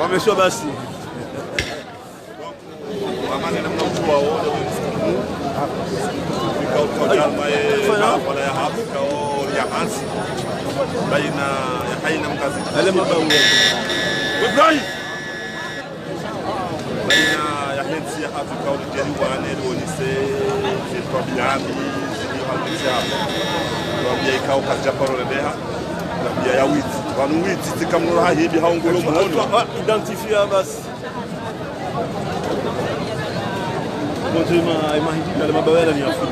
Wamesho basi. Amani namna mtu wao kwa wala ya hapo kwa ya hansi baina ya haina mkazi Ale mabawu Ibrahim baina ya hensi ya hapo kwa jeri wane lonise kwa bilami zili hamisa kwa bia ikao kaja parole deha na bia ya witi wanu witi tikamnura hibi haungulo muhono identifier basi. Montre ma imagine le mabawela ni afu.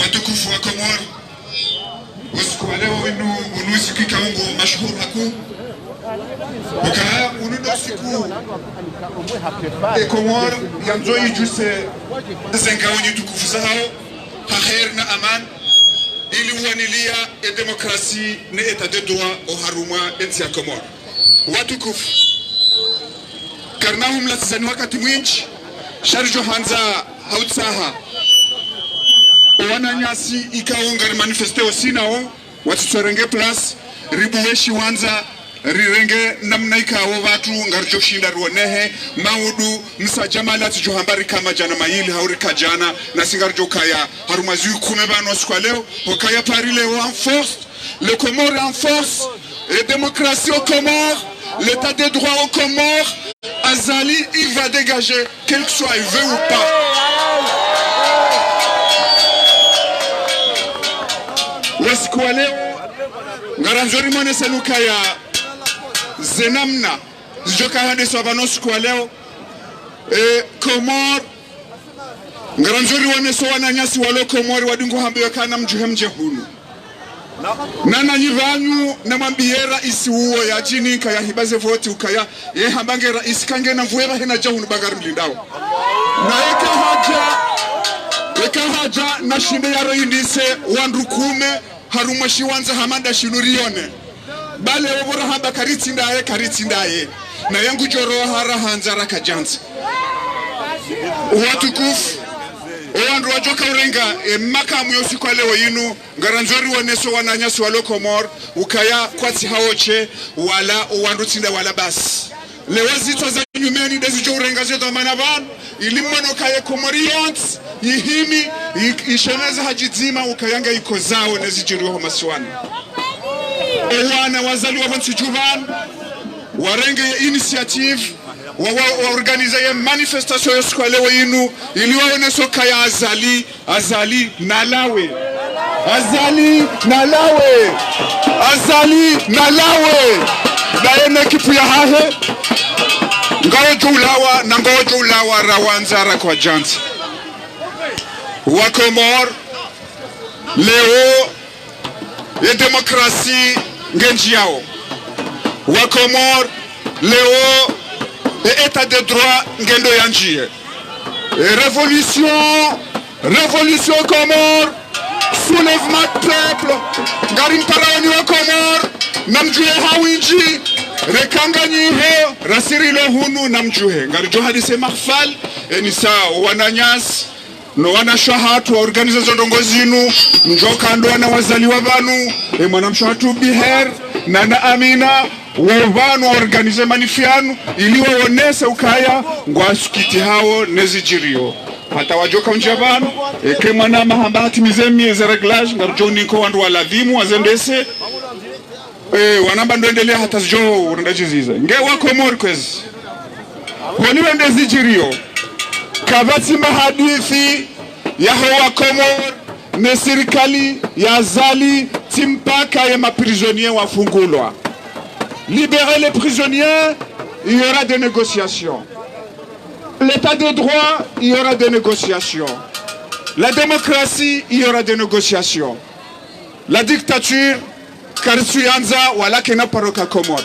Watukufu wa Komoro, usiku wa leo wenu unusiku kaungo mashuhuru haku ukaa unudo siku Komoro yanzoi juse zengaoni tukufu zao haher na aman ili uanilia demokrasi na etat de droit o haruma ensi ya Komoro. Watukufu karnahum latizani wakati mwinchi sharjo hanza hautsaha wananyasi ikaunga manifeste osinao watutsorenge plus ribuweshi wanza rirenge namna ikawo watu ngarjo shinda ruonehe maudu msajamala tujohambari kama jana mayili haurika jana na singarjo kaya harumazi kume bano kwa leo okaya parile en force le Comores en force et démocratie au Comores l'état de droit au Comores Azali il va dégager quel que soit il veut ou pas. Siku wa leo ngaranzori mwane seluka ya zenamna zijoka hade swabano siku wa leo Komor ngaranzori wane so wananyasi walo Komori wadungu hambiwe kana mjuhe hunu nana nyivanyu na mambiera isi uo ya jini kaya hibaze voti ukaya ye hambange raisi kange na mvueva hena jahunu bagari mlindao na eka haja na shinde ya roindise wandukume haruma shiwanza hamanda shinurione bale wabura hamba karitsindaye na yangu joro hara hanzara kajansi watukufu owandu wajoka urenga makamu yosi kwa leo yinu ngaranzori waneso wananyasi walo Komor ukaya kwati haoche wala owandu tsinda wala basi lewazito za nyumeni dezi jo urenga zeto manaban ilimono kaya Komorians yihimi isheneza hajizima ukayanga iko zao nezijiruho maswani ewana wazali wa vansi juvan warenge ya initiative wa organize ya manifestation yosu kwa lewe inu iliwaone soka ya azali nalawe daene kipu ya hahe ngojo ulawa rawanzara kwa jansi wa Komor leo ya demokrasi ngenji yao wa Komor leo ya etat de droit ngendo yanjie révolution Komor soulèvement de peuple ngarim parani wa Komor namjue hawinji rekanganyihe rasirilo hunu namjue ngarjo hadise mahfal enisa wananyasi no wana shahatu wa organiza ndongo zinu njoka ndo na wazaliwa banu mwanamshahatu biher na amina wavanu organize manifianu ili waonese ukaya ngwasukiti hao nezijirio hata wajoka njabanu kema na mahambati mizemi za reglage ngarjoni ko wandu waladhimu wazendese wanamba ndoendelea hata jo urendajiziza nge wa Komor kwezi honi wendezijirio kabati mahadithi ya hawa Komor ne serikali ya Azali timpaka ya maprisonniers wafungulwa. Libérer les prisonniers, il y aura des négociations. L'état de droit, il y aura des négociations. La démocratie, il y aura des négociations. La dictature, Karisuyanza, wala kena paroka Komor.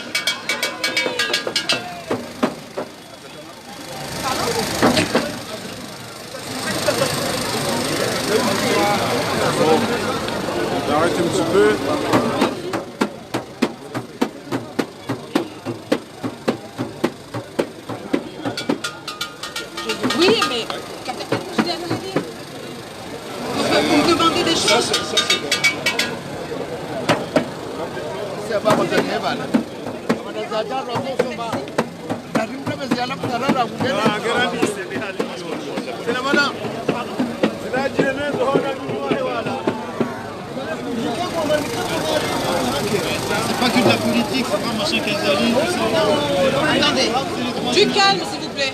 Arrête un petit peu. Oui, mais vous me demandez des choses. C'est pas que de la politique, c'est pas machin Kazali, tout ça. Attendez, du calme s'il vous plaît.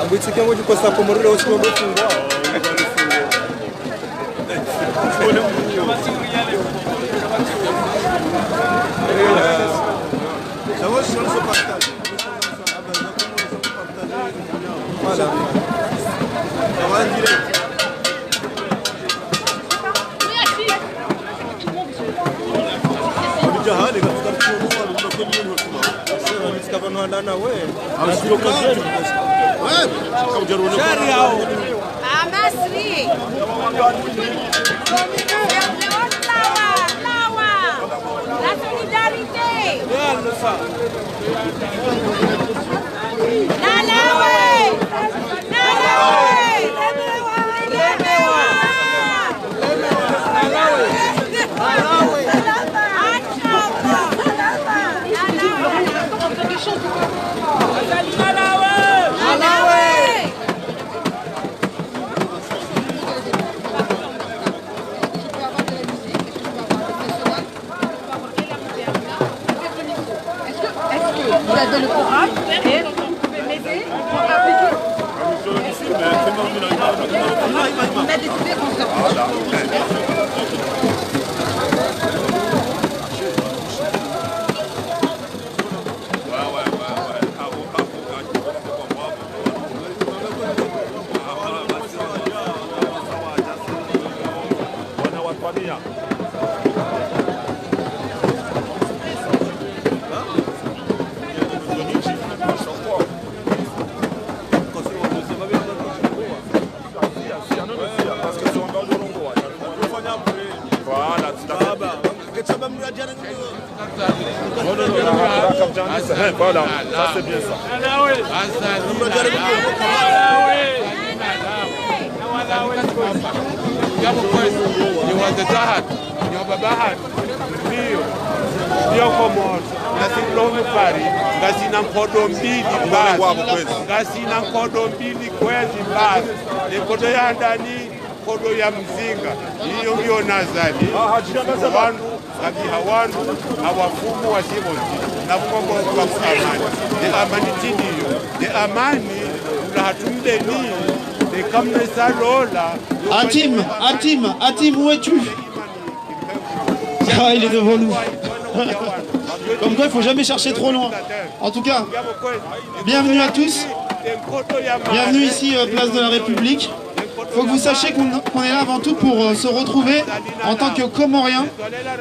Ambwitsike ngo gikosa ko muri rose ngo fungwa. Ça va si on se partage. Voilà. Ça va en direct. Jahali katika mchuano wa mkono wa sema nisikavana ndana wewe. Asio kazi. Masri. La solidarité. Vous avez le courage et vous pouvez m'aider pour appliquer. On a décidé qu'on se Voilà, ça c'est bien ça. Kodo ya mzinga hiyo ndio nazali wandu hawandu awafumu wasibozi na kongo kwa amani de amani tidiyo de amani la hatumdeni de kamne salola Hatim, où es-tu? Ah, il est devant nous. Comme quoi, il ne faut jamais chercher trop loin. En tout cas, bienvenue à tous. Bienvenue ici, place de la République. Il faut que vous sachiez qu'on est là avant tout pour se retrouver en tant que Comoriens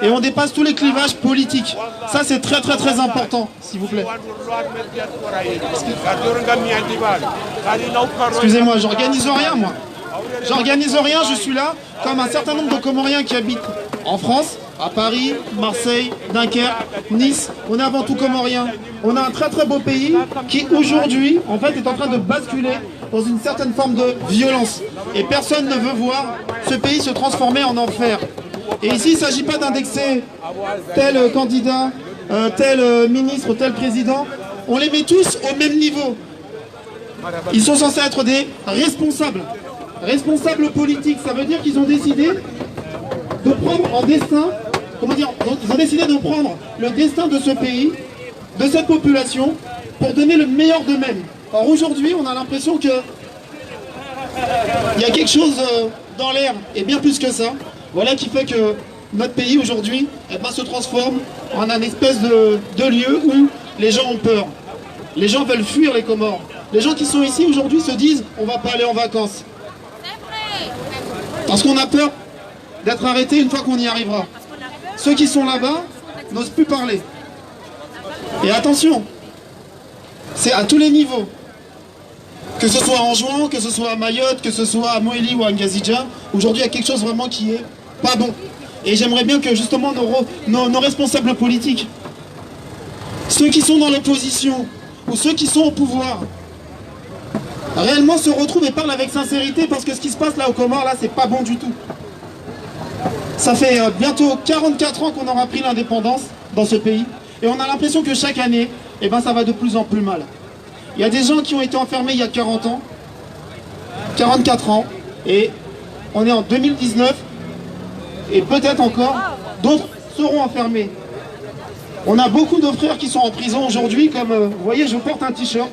et on dépasse tous les clivages politiques. Ça, c'est très très très important, s'il vous plaît. Excusez-moi, j'organise rien, moi. J'organise rien, je suis là comme un certain nombre de Comoriens qui habitent en France, à Paris, Marseille, Dunkerque, Nice. On est avant tout Comoriens. On a un très très beau pays qui aujourd'hui, en fait, est en train de basculer dans une certaine forme de violence. Et personne ne veut voir ce pays se transformer en enfer. Et ici, il ne s'agit pas d'indexer tel candidat tel ministre, tel président, on les met tous au même niveau. Ils sont censés être des responsables. Responsables politiques, ça veut dire qu'ils ont décidé de prendre en destin, comment dire, ils ont décidé de prendre le destin de ce pays, de cette population, pour donner le meilleur d'eux-mêmes. Or aujourd'hui, on a l'impression que il y a quelque chose dans l'air, et bien plus que ça. Voilà qui fait que notre pays aujourd'hui se transforme en un espèce de lieu où les gens ont peur. Les gens veulent fuir les Comores. Les gens qui sont ici aujourd'hui se disent on va pas aller en vacances. Parce qu'on a peur d'être arrêté une fois qu'on y arrivera. Ceux qui sont là-bas n'osent plus parler. Et attention, c'est à tous les niveaux. Que ce soit en Juan, que ce soit à Mayotte, que ce soit à Moélie ou à Ngazidja, aujourd'hui il y a quelque chose vraiment qui est pas bon. Et j'aimerais bien que justement nos responsables politiques, ceux qui sont dans l'opposition ou ceux qui sont au pouvoir, réellement se retrouvent et parlent avec sincérité, parce que ce qui se passe là au Comores, là, c'est pas bon du tout. Ça fait bientôt 44 ans qu'on aura pris l'indépendance dans ce pays, et on a l'impression que chaque année, ça va de plus en plus mal. Il y a des gens qui ont été enfermés il y a 40 ans, 44 ans, et on est en 2019, et peut-être encore, d'autres seront enfermés. On a beaucoup de frères qui sont en prison aujourd'hui, comme vous voyez, je porte un t-shirt.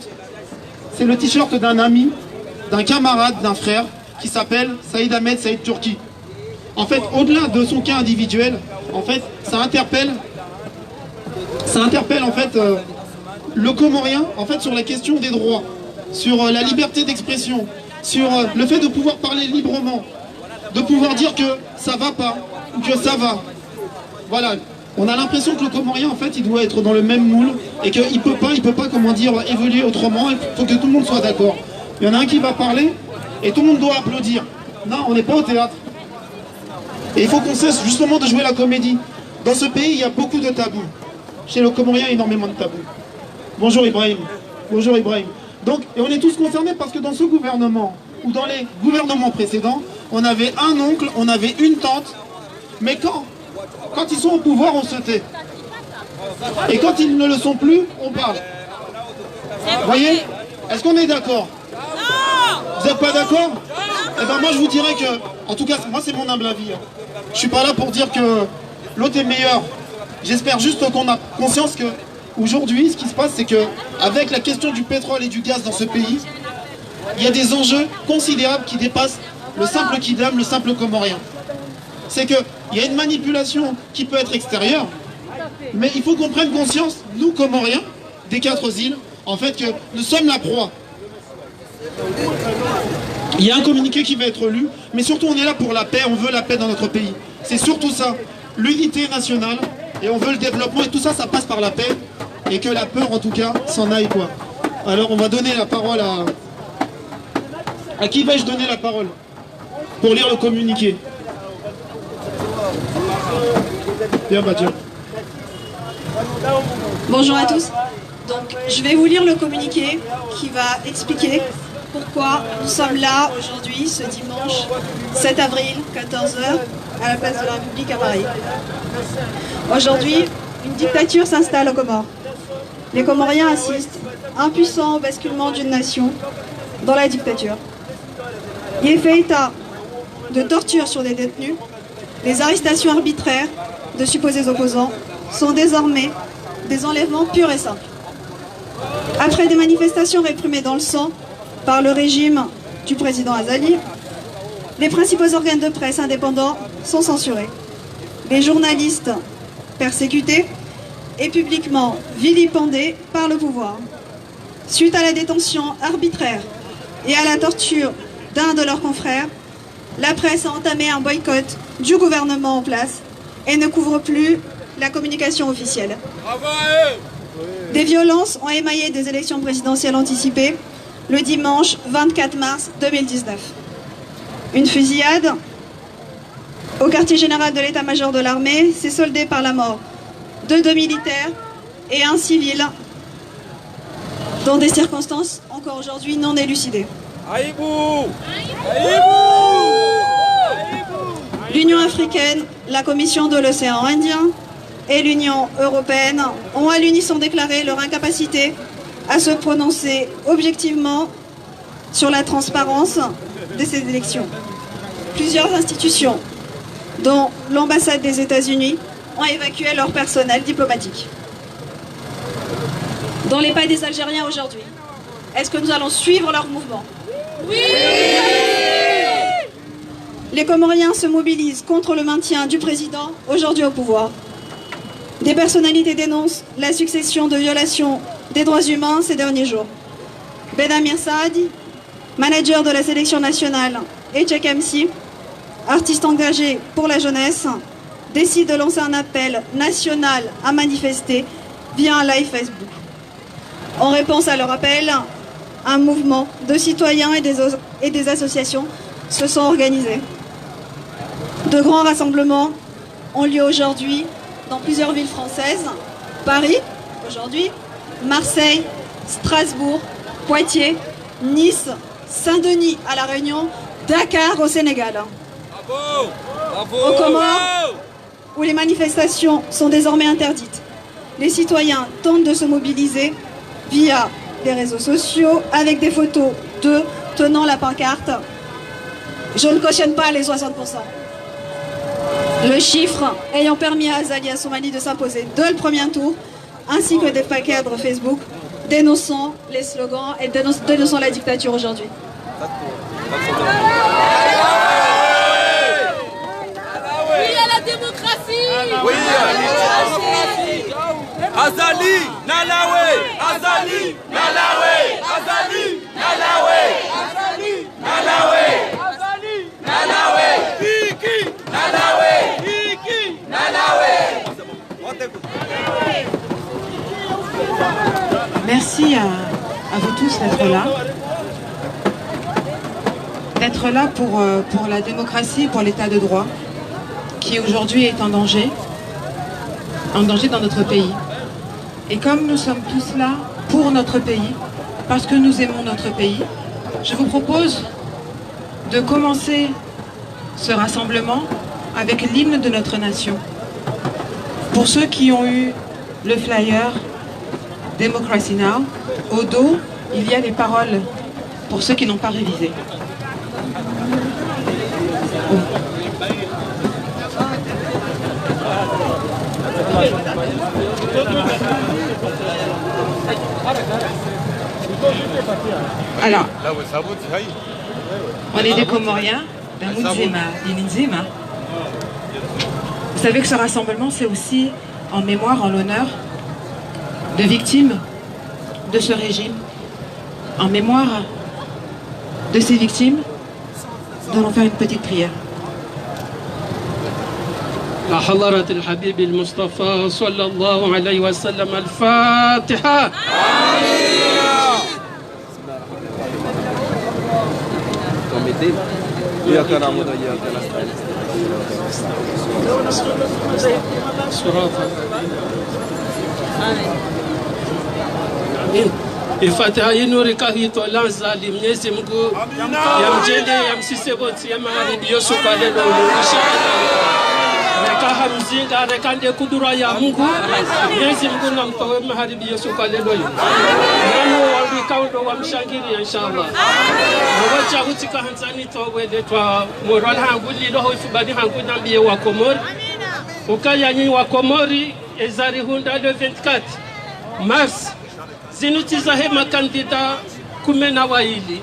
C'est le t-shirt d'un ami, d'un camarade, d'un frère, qui s'appelle Saïd Ahmed Saïd Turki. En fait, au-delà de son cas individuel, en fait, ça interpelle en fait le Comorien, en fait, sur la question des droits, sur la liberté d'expression, sur le fait de pouvoir parler librement, de pouvoir dire que ça va pas ou que ça va. Voilà. On a l'impression que le Comorien, en fait, il doit être dans le même moule et qu'il peut pas, comment dire, évoluer autrement. Il faut que tout le monde soit d'accord. Il y en a un qui va parler et tout le monde doit applaudir. Non, on n'est pas au théâtre. Et il faut qu'on cesse justement de jouer la comédie. Dans ce pays, il y a beaucoup de tabous. Chez le Comorien, il y a énormément de tabous. Bonjour Ibrahim. Bonjour Ibrahim. Donc, et on est tous concernés parce que dans ce gouvernement, ou dans les gouvernements précédents, on avait un oncle, on avait une tante, mais quand ils sont au pouvoir, on se tait. Et quand ils ne le sont plus, on parle. Vous voyez? Est-ce qu'on est d'accord? Vous n'êtes pas d'accord? Eh bien moi je vous dirais que, en tout cas, moi c'est mon humble avis. Je suis pas là pour dire que l'autre est meilleur. J'espère juste qu'on a conscience que aujourd'hui, ce qui se passe, c'est que avec la question du pétrole et du gaz dans ce pays, il y a des enjeux considérables qui dépassent le simple Kidam, le simple Comorien. C'est qu'il y a une manipulation qui peut être extérieure, mais il faut qu'on prenne conscience, nous Comoriens, des 4 îles, en fait que nous sommes la proie. Il y a un communiqué qui va être lu, mais surtout on est là pour la paix, on veut la paix dans notre pays. C'est surtout ça, l'unité nationale, et on veut le développement, et tout ça, ça passe par la paix, et que la peur en tout cas s'en aille quoi. Alors on va donner la parole à qui vais-je donner la parole pour lire le communiqué? Bien, Badja. Bonjour à tous. Donc, je vais vous lire le communiqué qui va expliquer pourquoi nous sommes là aujourd'hui, ce dimanche 7 avril, 14h, à la place de la République à Paris. Aujourd'hui, une dictature s'installe aux Comores. Les Comoriens assistent, impuissants au basculement d'une nation, dans la dictature. Il est fait état de torture sur des détenus. Les arrestations arbitraires de supposés opposants sont désormais des enlèvements purs et simples. Après des manifestations réprimées dans le sang par le régime du président Azali, les principaux organes de presse indépendants sont censurés. Les journalistes persécutés et publiquement vilipendés par le pouvoir. Suite à la détention arbitraire et à la torture d'un de leurs confrères, la presse a entamé un boycott du gouvernement en place et ne couvre plus la communication officielle. Des violences ont émaillé des élections présidentielles anticipées le dimanche 24 mars 2019. Une fusillade au quartier général de l'état-major de l'armée s'est soldée par la mort de 2 militaires et un civil dans des circonstances encore aujourd'hui non élucidées. L'Union africaine, la Commission de l'océan Indien, et l'Union européenne ont à l'unisson déclaré leur incapacité à se prononcer objectivement sur la transparence de ces élections. Plusieurs institutions, dont l'ambassade des États-Unis, ont évacué leur personnel diplomatique. Dans les pas des Algériens aujourd'hui, est-ce que nous allons suivre leur mouvement? Oui! Les Comoriens se mobilisent contre le maintien du président aujourd'hui au pouvoir. Des personnalités dénoncent la succession de violations des droits humains ces derniers jours. Benamir Saadi, manager de la sélection nationale, et Tchèque MC, artiste engagé pour la jeunesse, décide de lancer un appel national à manifester via un live Facebook. En réponse à leur appel, un mouvement de citoyens et des associations se sont organisés. De grands rassemblements ont lieu aujourd'hui dans plusieurs villes françaises. Paris, aujourd'hui, Marseille, Strasbourg, Poitiers, Nice, Saint-Denis à La Réunion, Dakar au Sénégal. Bravo, bravo, aux Comores, où les manifestations sont désormais interdites, les citoyens tentent de se mobiliser via les réseaux sociaux avec des photos d'eux tenant la pancarte « Je ne cautionne pas les 60%. » Le chiffre ayant permis à Azali Assoumani de s'imposer dès le premier tour, ainsi que des cadres Facebook dénonçant les slogans et dénonçant la dictature aujourd'hui. Oui à la démocratie! Oui à la démocratie! Azali, Nalawe! Azali, Nalawe! Azali, Nalawe! Azali, Nalawe! Azali, Nalawe! Iki, Nalawe! Iki, Nalawe! Merci à vous tous d'être là. D'être là pour la démocratie, pour l'état de droit, qui aujourd'hui est en danger dans notre pays. Et comme nous sommes tous là pour notre pays, parce que nous aimons notre pays, je vous propose de commencer ce rassemblement avec l'hymne de notre nation. Pour ceux qui ont eu le flyer Democracy Now, au dos, il y a les paroles pour ceux qui n'ont pas révisé. Alors, on est des Comoriens, d'Inzima. Vous savez que ce rassemblement, c'est aussi en mémoire, en l'honneur de victimes de ce régime. En mémoire de ces victimes, nous allons faire une petite prière. يا حضرة الحبيب المصطفى صلى الله عليه وسلم الفاتحة. إياك نعبد وإياك نستعين. Ifatiha yinuri kahito lanzali Mwenyezi Mungu yamjende yamsiseboti yamaharibi yosukale lo inshallah reka hamzinga reka nde kudura ya Mungu Mwenyezi Mungu namtoe maharibi yosukale lo nanu wabikaundo wamshangiri inshallah wacha hutika hanzani towele twa moral hangu lilo hoifubani hangu nambiye wa Komori ukaya nyi wa Komori ezari hunda le 24 mars zinutiza hema kandida kumena waili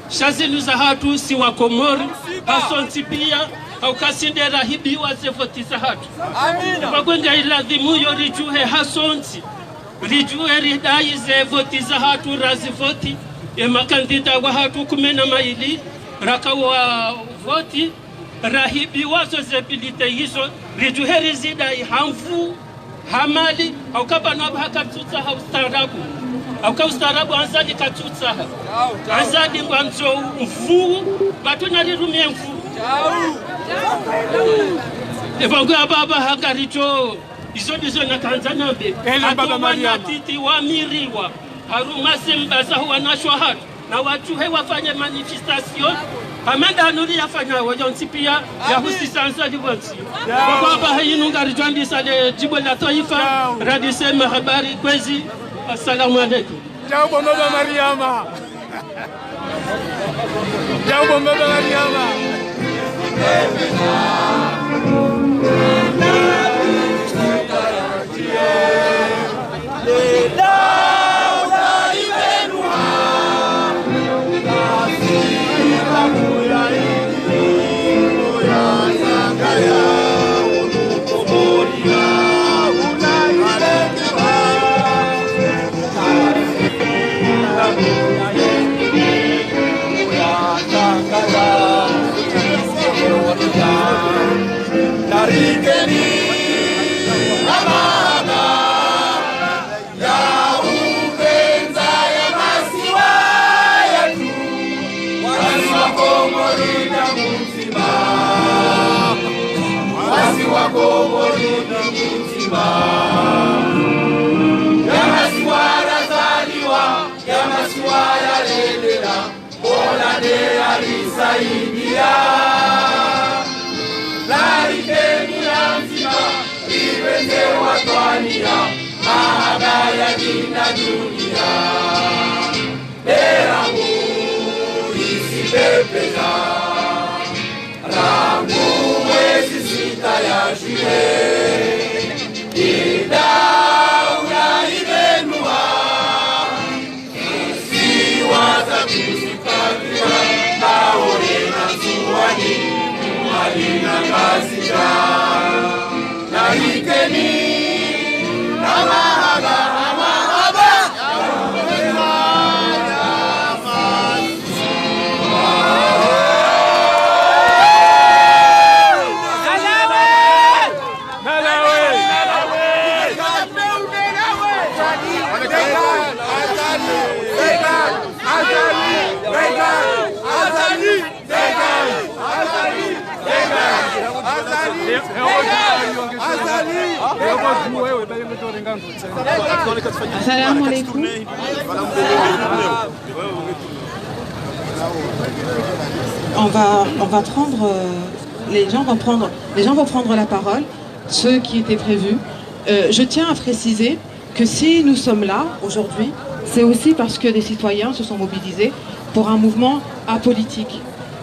shazinu za hatu si wa Komori hasonti pia haukasindera hibi wa zevoti za hatu bagwenga iladhimu yo rijuhe hasonti rijuhe ridai zevoti za hatu razivoti ema kandida wa hatu kumena maili rakawa voti rahibi wazo zebilite hizo rijuhe rizidai hamfu hamali haukabana hakatutsa haustarabu haukastarabu anzali katutsa anzali ngwanzo mfu batuna rirumie mfu ebangu baba hakarito izo ndizo na Tanzania be atuwana titi wamiriwa haruma simba za wanashwa hatu na watu he wafanye manifestation Amanda nuri yafanya wajon tipia ya husisansa jibonsi. Kwa hapa hayinu ngari jwandi sade jibo la taifa radisema habari kwezi. Assalamu alaikum. Jambo baba Mariama. Jambo baba Mariama. Assalamu alaikum. On va prendre, les gens vont prendre la parole, ceux qui étaient prévus. Je tiens à préciser que si nous sommes là aujourd'hui, c'est aussi parce que des citoyens se sont mobilisés pour un mouvement apolitique.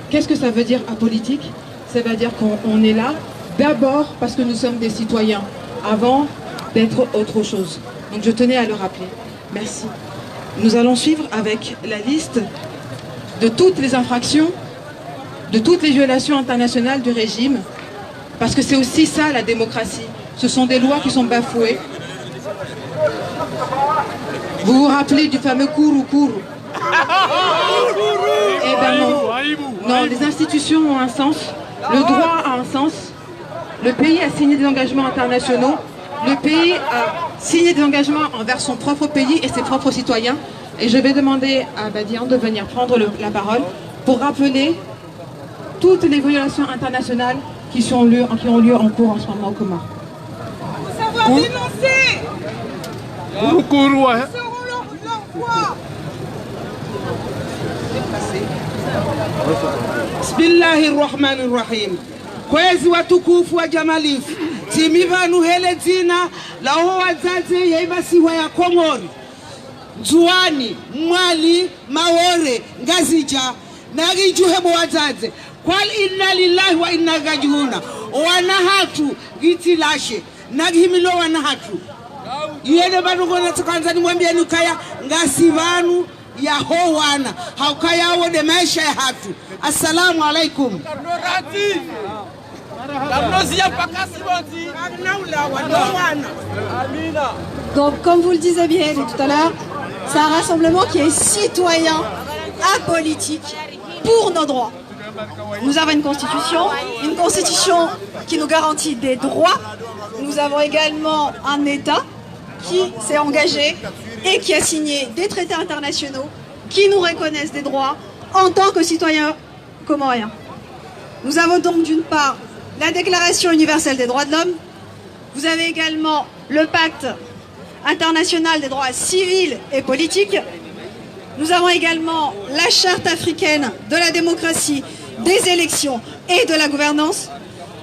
Qu'est-ce que ça veut dire apolitique? Ça veut dire qu'on est là d'abord parce que nous sommes des citoyens, avant d'être autre chose. Donc je tenais à le rappeler. Merci. Nous allons suivre avec la liste de toutes les infractions, de toutes les violations internationales du régime, parce que c'est aussi ça la démocratie. Ce sont des lois qui sont bafouées. Vous vous rappelez du fameux Kourou? Eh ben non. Non, les institutions ont un sens, le droit a un sens. Le pays a signé des engagements internationaux. Le pays a signé des engagements envers son propre pays et ses propres citoyens. Et je vais demander à Badian de venir prendre la parole pour rappeler toutes les violations internationales qui ont lieu en cours en ce moment au Comores. Ça va dénoncer. Bismillahirrahmanirrahim. Kwezi watukufu wa jamalifu timivanu hele dzina laho wazazi yeibasiwa ya Komori Nzuani Mwali Maore Ngazija nagijuhebo wazazi kwal inna lillahi wa inna gajuna wana hatu gitilashe nagihimilo wana hatu yene banu gona tukanza nimwambia nukaya ngasivanu ya howana haukaya wode maisha ya hatu. Assalamu alaikum. Donc, comme vous le disiez bien tout à l'heure, c'est un rassemblement qui est citoyen, apolitique, pour nos droits. Nous avons une constitution qui nous garantit des droits. Nous avons également un État qui s'est engagé et qui a signé des traités internationaux qui nous reconnaissent des droits en tant que citoyens comoriens. Nous avons donc d'une part la Déclaration universelle des droits de l'homme, vous avez également le Pacte international des droits civils et politiques, nous avons également la Charte africaine de la démocratie des élections et de la gouvernance,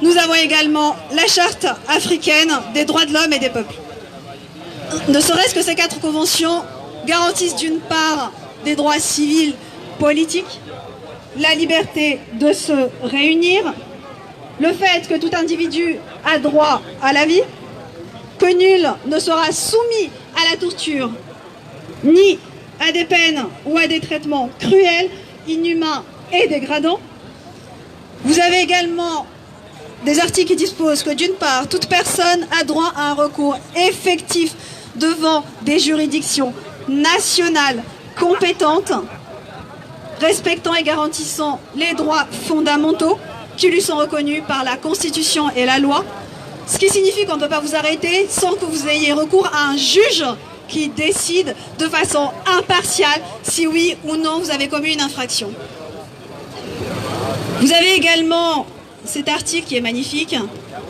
nous avons également la Charte africaine des droits de l'homme et des peuples. Ne serait-ce que ces 4 conventions garantissent d'une part des droits civils, politiques, la liberté de se réunir, le fait que tout individu a droit à la vie, que nul ne sera soumis à la torture, ni à des peines ou à des traitements cruels, inhumains et dégradants. Vous avez également des articles qui disposent que d'une part, toute personne a droit à un recours effectif devant des juridictions nationales compétentes, respectant et garantissant les droits fondamentaux qui lui sont reconnus par la Constitution et la loi, ce qui signifie qu'on ne peut pas vous arrêter sans que vous ayez recours à un juge qui décide de façon impartiale si oui ou non vous avez commis une infraction. Vous avez également cet article qui est magnifique,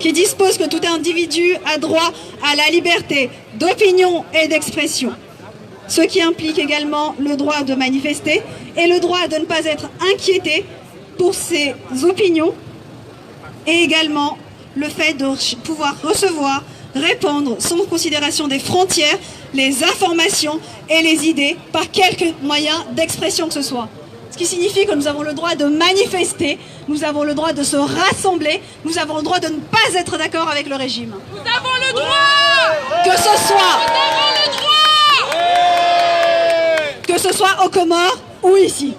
qui dispose que tout individu a droit à la liberté d'opinion et d'expression, ce qui implique également le droit de manifester et le droit de ne pas être inquiété pour ses opinions, et également le fait de pouvoir recevoir, répondre sans considération des frontières, les informations et les idées par quelque moyen d'expression que ce soit. Ce qui signifie que nous avons le droit de manifester, nous avons le droit de se rassembler, nous avons le droit de ne pas être d'accord avec le régime. Nous avons le droit que ce soit, Nous avons le droit que ce soit aux Comores ou ici.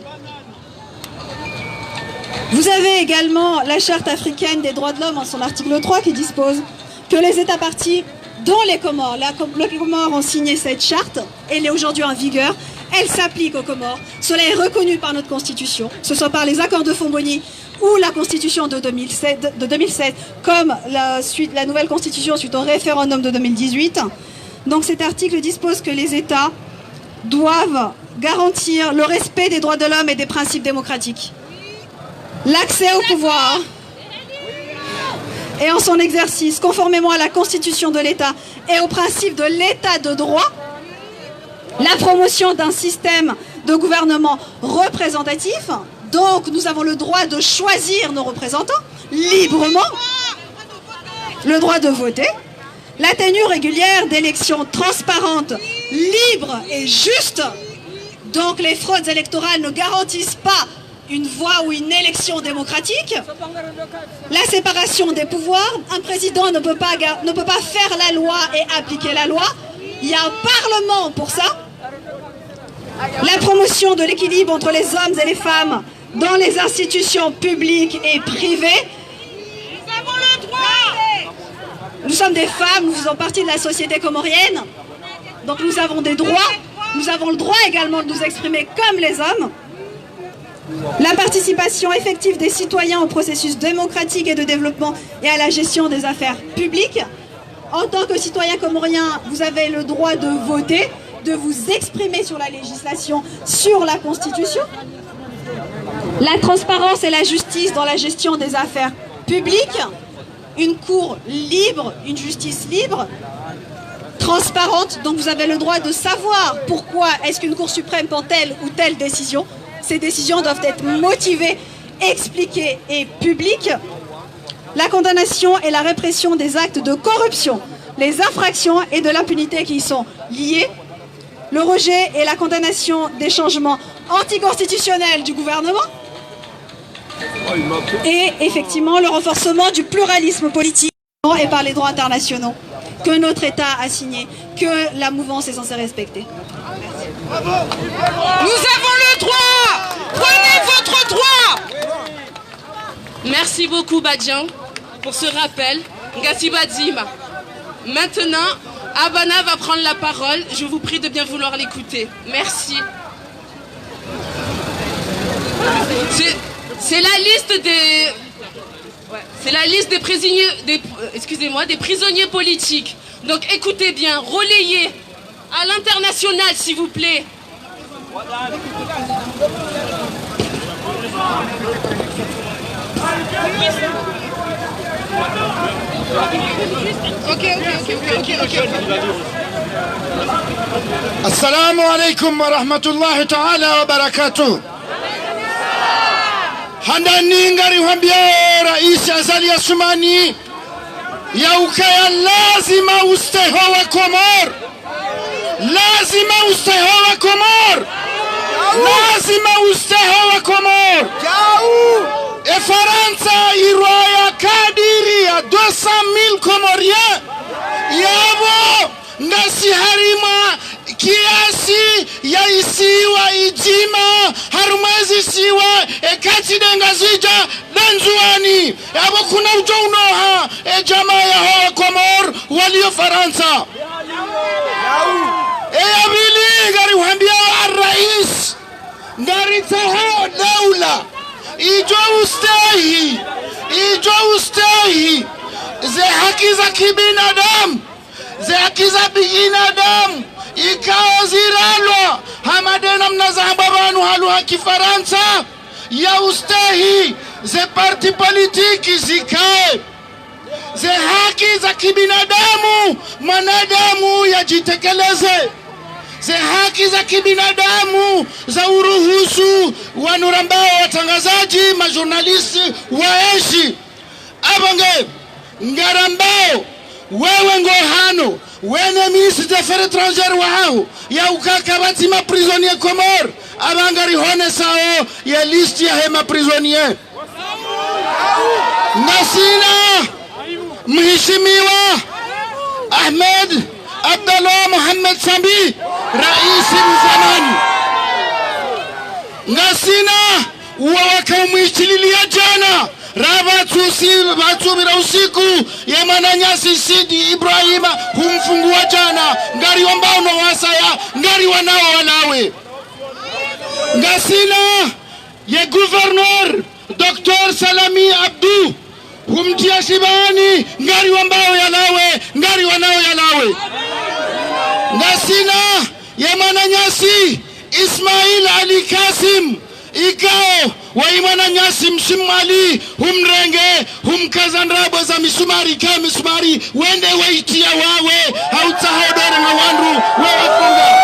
Vous avez également la Charte africaine des droits de l'homme en son article 3 qui dispose que les États partis, dont les Comores, les Comores ont signé cette charte, elle est aujourd'hui en vigueur, elle s'applique aux Comores, cela est reconnu par notre Constitution, que ce soit par les accords de Fomboni ou la Constitution de 2007 comme la nouvelle Constitution suite au référendum de 2018. Donc cet article dispose que les États doivent garantir le respect des droits de l'homme et des principes démocratiques, l'accès au pouvoir et en son exercice, conformément à la Constitution de l'État et au principe de l'État de droit, la promotion d'un système de gouvernement représentatif. Donc nous avons le droit de choisir nos représentants librement, le droit de voter, la tenue régulière d'élections transparentes, libres et justes. Donc les fraudes électorales ne garantissent pas une voie ou une élection démocratique. La séparation des pouvoirs, un président ne peut pas faire la loi et appliquer la loi. Il y a un parlement pour ça. La promotion de l'équilibre entre les hommes et les femmes dans les institutions publiques et privées. Nous avons le droit. Nous sommes des femmes, nous faisons partie de la société comorienne. Donc nous avons des droits. Nous avons le droit également de nous exprimer comme les hommes. La participation effective des citoyens au processus démocratique et de développement et à la gestion des affaires publiques. En tant que citoyen comorien, vous avez le droit de voter, de vous exprimer sur la législation, sur la Constitution. La transparence et la justice dans la gestion des affaires publiques. Une cour libre, une justice libre, transparente. Donc vous avez le droit de savoir pourquoi est-ce qu'une Cour suprême prend telle ou telle décision. Ces décisions doivent être motivées, expliquées et publiques. La condamnation et la répression des actes de corruption, les infractions et de l'impunité qui y sont liées. Le rejet et la condamnation des changements anticonstitutionnels du gouvernement. Et effectivement, le renforcement du pluralisme politique et par les droits internationaux que notre État a signé, que la mouvance est censée respecter. Nous avons le droit. Prenez votre droit. Merci beaucoup Badjan pour ce rappel. Ngati Badzima. Maintenant, Abana va prendre la parole. Je vous prie de bien vouloir l'écouter. Merci. C'est la liste des... Ouais, c'est la liste des prisonniers, des prisonniers politiques. Donc écoutez bien, relayez à l'international s'il vous plaît. Ok. Assalamu alaikum wa rahmatullahi ta'ala wa barakatuh. handani ngari wambia Rais Azali Assoumani ya ukaya lazima usteho wa Komor, lazima usteho wa Komor, lazima usteho wa Komor. E Faransa iroya kadiri ya 200,000 Comoriens yabo ngasi harima kiasi ya isiwa ijima harumezi siwa ekati dengazija danzuani yabo kuna ujonoha jamaa ya hoa Komor walio Faransa yabili gari wambia Rais ngari taho daula ijo ustahi ze haki za kibinadamu, ze haki za binadamu ikawa ziralwa hamadena mnazahamba banu halu haki Faransa ya ustahi ze parti politiki zikae, ze haki za kibinadamu manadamu yajitekeleze, ze haki za kibinadamu za uruhusu wanurambao watangazaji majurnalisti waeshi abonge ngarambao wewe ngohano wene ministre des affaires étrangères wahao ya ukaka batima prisonnier Komor abangari hone sao ya list ya hema prisonnier nasina mheshimiwa Ahmed Abdallah Mohamed Sambi Rais Mzamani ngasina wakamwishililia jana Rabatubira usiku ya Mananyasi Sidi Ibrahima humfungua jana ngari wambao no wasaya ngari wanao walawe ngasina ya gouverneur Dr. Salami Abdou humtia shibani ngari wambao yalawe ngari wanao yalawe ngasina ya Mananyasi Ismail Ali Kasim ikao wa Mananyasi Mshimali humrenge humkazandrabo za misumari ka misumari wende waitia wawe hautahodore na wandu wafunga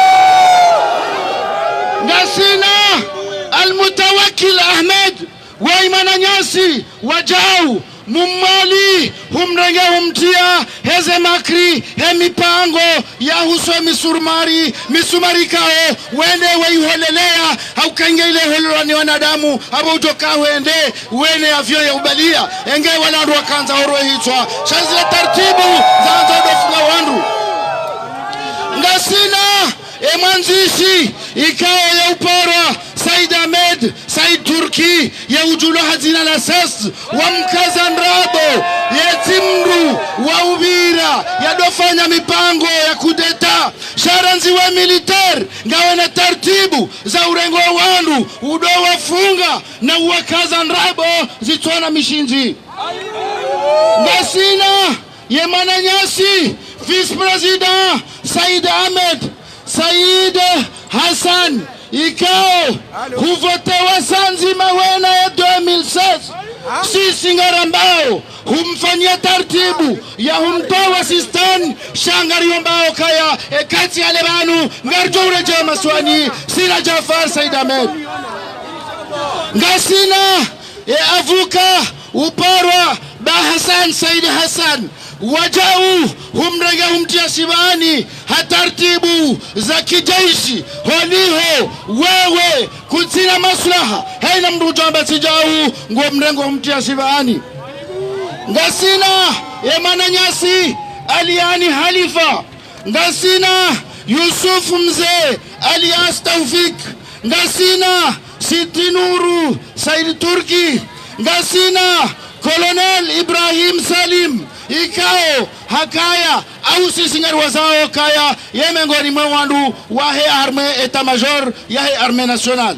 ngasina Almutawakkil Ahmed wa Mananyasi wajau mumali humrenge humtia heze makri hemipango ya huswa misumari kao wende waiholelea haukangele holelani wanadamu habo utoka wende wene afyo ya ubalia enge walandu wakanza oro hitwa shazile tartibu za anzadofunga wandu ngasina emanzishi ikao ya uporwa Said Ahmed Said Turki ya ujulo hazina la sas wa mkazanrabo yetimru wa Uvira ya dofanya mipango ya kudeta sharanzi wa militer ngawe na tartibu za urengo wandu udo wafunga na uwakazanrabo zitwana mishinzi ngasina ye Mananyasi Vice President Said Ahmed Said Hassan ikao huvotewa sanzima wena ya 2016 sisi ngarambao humfanyia tartibu ya humtoa sistani shangari wambao kaya ekati ya lebanu ngarjo ureje maswani sina Jafar Said Ahmed ngasina avuka uparwa ba Hassan Said Hassan wajau humrega humtia shibani hatartibu za kijeshi holiho wewe kutina maslaha haina mrujamba sijau nguo mrengo humtia shibani ngasina ya Mananyasi Aliani Halifa ngasina Yusuf Mzee alias Taufik ngasina Siti Nuru Said Turki ngasina Colonel Ibrahim Salim ikao hakaya au sisi ngari wazao kaya yemengoni mwandu wahe arme eta major yahe arme national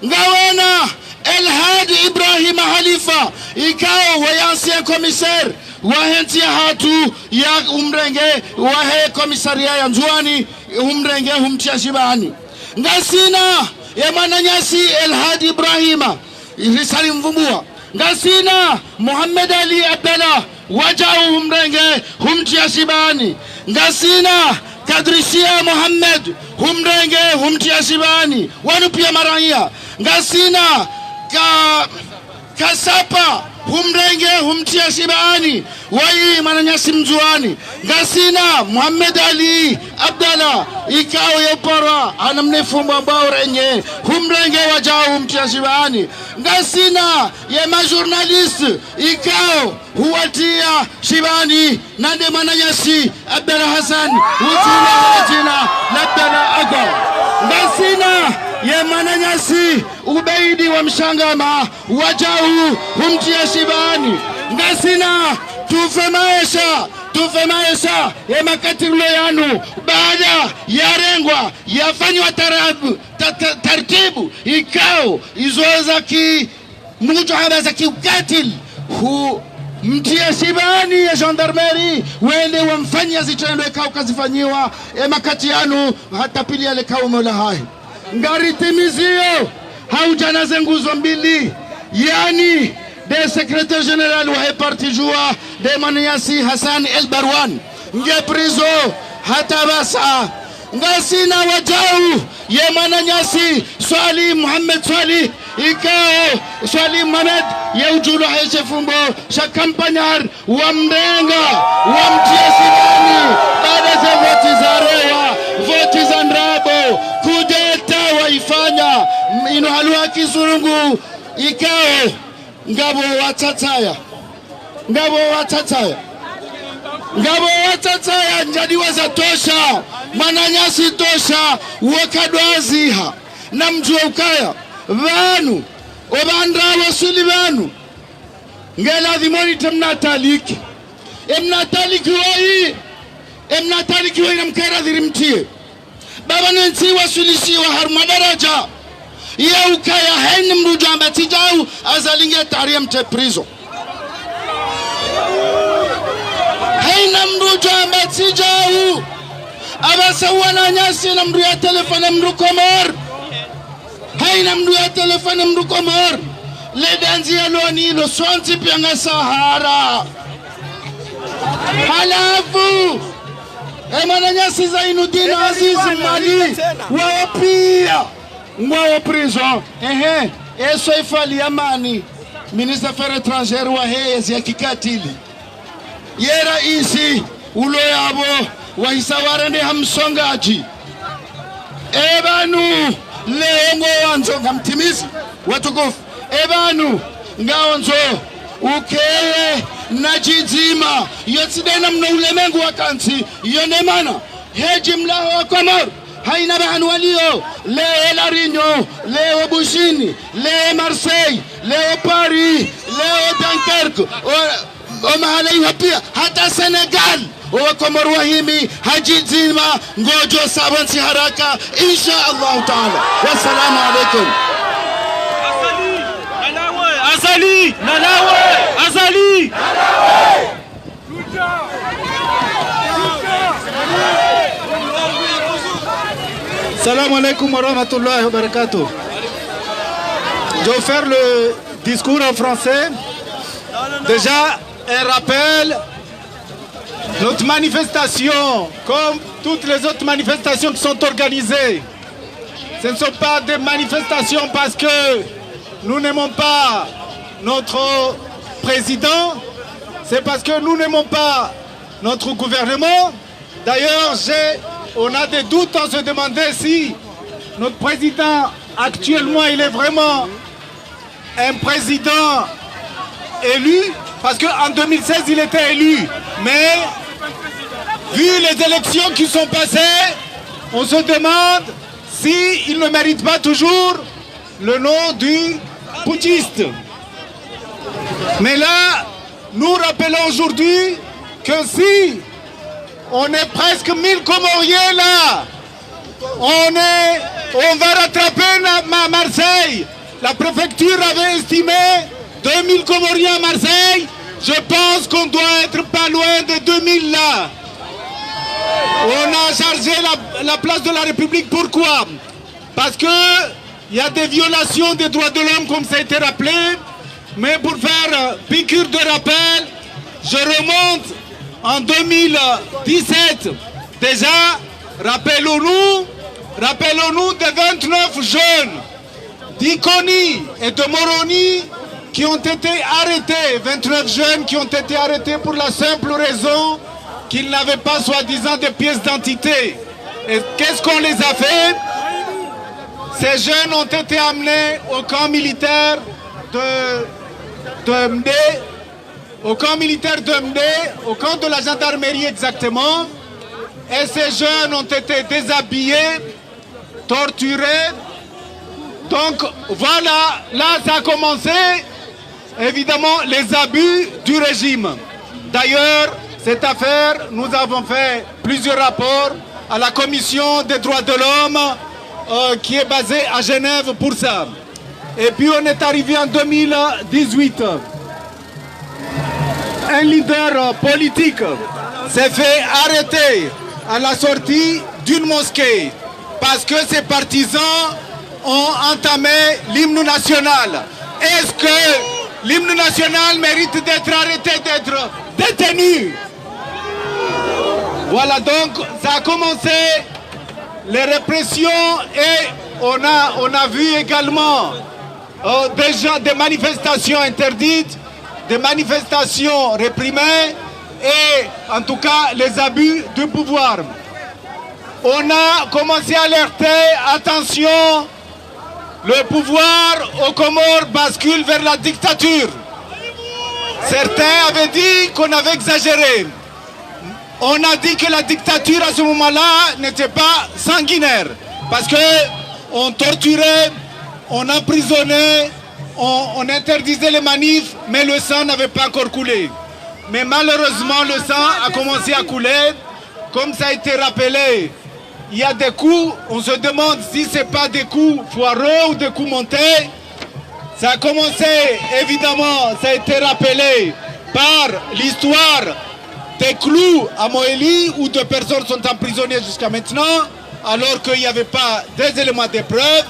ngawena El Hadi Ibrahim Halifa ikao wa ancien commissaire wahentia hatu ya umrenge wahe komisaria ya Nzuani umrenge humtia shibani ngasina ya Mananyasi El Hadi Ibrahima Risali Mvumbua ngasina Muhammad Ali Abdallah wajau humrenge humtia shibani ngasina Kadrishia Muhammad humrenge humtia shibani wanu pia marania ngasina kasapa humrenge humtia shibani wai mananyasi mzuani ngasina Muhammad Ali Abdallah ikao yopara anamnefumba baurenye humrenge wajao humtia shibani ngasina ye majournalist ikao huwatia shibani nande mananyasi Abdallah Hassan utila jina Abdallah Agwa ngasina ye mananyasi Ubeidi wa Mshangama wajau humtia shibani ngasina tufe maisha ya makatibulo yanu baada ya rengwa yafanywa taratibu ikao izoeza ki mujahada za kiukatil mtia shibani ya gendarmerie wende wamfanya zitendo ikao kazifanyiwa ya makati yanu hata pili yale kao mola hai ngari timizio haujanaze nguzo mbili yani de secrétaire général wa parti joua de Mananyasi Hassan El Barwan nge prizo hata basa ngasina wajau ye Mananyasi Swali Muhammad Swali ikao Swali Mohamed ye ujulu haishe fumbo sha kampanyar wa mrenga wa mtia sibani baada za voti za rewa voti za ndrabo kudeta waifanya ino halua kizurungu ikao ngabo watataya njadiwa za tosha Mananyasi tosha wakadwaziha na mjua ukaya vanu obandrawa suli vanu ngela dhimoni temnataliki emnataliki wa ina mkaira dhirimtie baba nansi wasulishiwa haruma daraja ya ukaya haini mruja ambati jau azalinge taria mte prizo haina mruja ambati jau abasa Wananyasi na mru ya telefone mru Komor haina mru ya telefone mru Komor ledanzi ya loni ilo swanti pianga Sahara halafu Mananyasi Zainuddin Aziz Mali wapia ngwa prison eso ifali amani ministre affaires étrangères wa hezi ya kikatili ye raisi ulo yabo wa hisawarende hamsongaji ebanu leongo wanzo ngamtimizi watukufu ebanu ngaonzo ukeye najizima yotsidena mno ulemengu wakansi yonemana heji mlaho wa Komor haina bahanu walio leo Larinyo, leo Bushini, leo Marseille, leo Paris, leo Dunkerque o mahalai pia hata Senegal o Komor wahimi hajizima ngojo sabansi haraka insha Allah taala. Wassalamu alaikum. Azali Nalawe. Salam alaikum wa rahmatullahi wa barakatuh. Je vais faire le discours en français. Déjà, un rappel. Notre manifestation, comme toutes les autres manifestations qui sont organisées, ce ne sont pas des manifestations parce que nous n'aimons pas notre président, c'est parce que nous n'aimons pas notre gouvernement. D'ailleurs, on a des doutes en se demander si notre président actuellement il est vraiment un président élu, parce qu'en 2016 il était élu, mais vu les élections qui sont passées, on se demande s'il ne mérite pas toujours le nom du putschiste. Mais là, nous rappelons aujourd'hui que si on est presque 1000 Comoriens là, on va rattraper Marseille. La préfecture avait estimé 2000 Comoriens à Marseille. Je pense qu'on doit être pas loin de 2000 là. On a chargé la place de la République. Pourquoi? Parce qu'il y a des violations des droits de l'homme comme ça a été rappelé. Mais pour faire piqûre de rappel, je remonte en 2017. Déjà, rappelons-nous des 29 jeunes d'Ikoni et de Moroni qui ont été arrêtés, 29 jeunes qui ont été arrêtés pour la simple raison qu'ils n'avaient pas soi-disant des pièces d'identité. Et qu'est-ce qu'on les a fait? Ces jeunes ont été amenés au camp militaire de Mdé, au camp militaire de Mdé, au camp de la gendarmerie exactement. Et ces jeunes ont été déshabillés, torturés. Donc voilà, là ça a commencé, évidemment, les abus du régime. D'ailleurs, cette affaire, nous avons fait plusieurs rapports à la Commission des droits de l'homme qui est basée à Genève pour ça. Et puis on est arrivé en 2018. Un leader politique s'est fait arrêter à la sortie d'une mosquée parce que ses partisans ont entamé l'hymne national. Est-ce que l'hymne national mérite d'être arrêté, d'être détenu? Voilà, donc ça a commencé les répressions et on a vu également déjà des manifestations interdites, des manifestations réprimées et en tout cas les abus du pouvoir. On a commencé à alerter, attention, le pouvoir aux Comores bascule vers la dictature. Certains avaient dit qu'on avait exagéré. On a dit que la dictature à ce moment-là n'était pas sanguinaire. Parce qu'on torturait, on emprisonnait, on interdisait les manifs, mais le sang n'avait pas encore coulé. Mais malheureusement, le sang a commencé à couler. Comme ça a été rappelé, il y a des coups, on se demande si ce n'est pas des coups foireux ou des coups montés. Ça a commencé, évidemment, ça a été rappelé par l'histoire des clous à Moélie où 2 personnes sont emprisonnées jusqu'à maintenant alors qu'il n'y avait pas des éléments de preuve.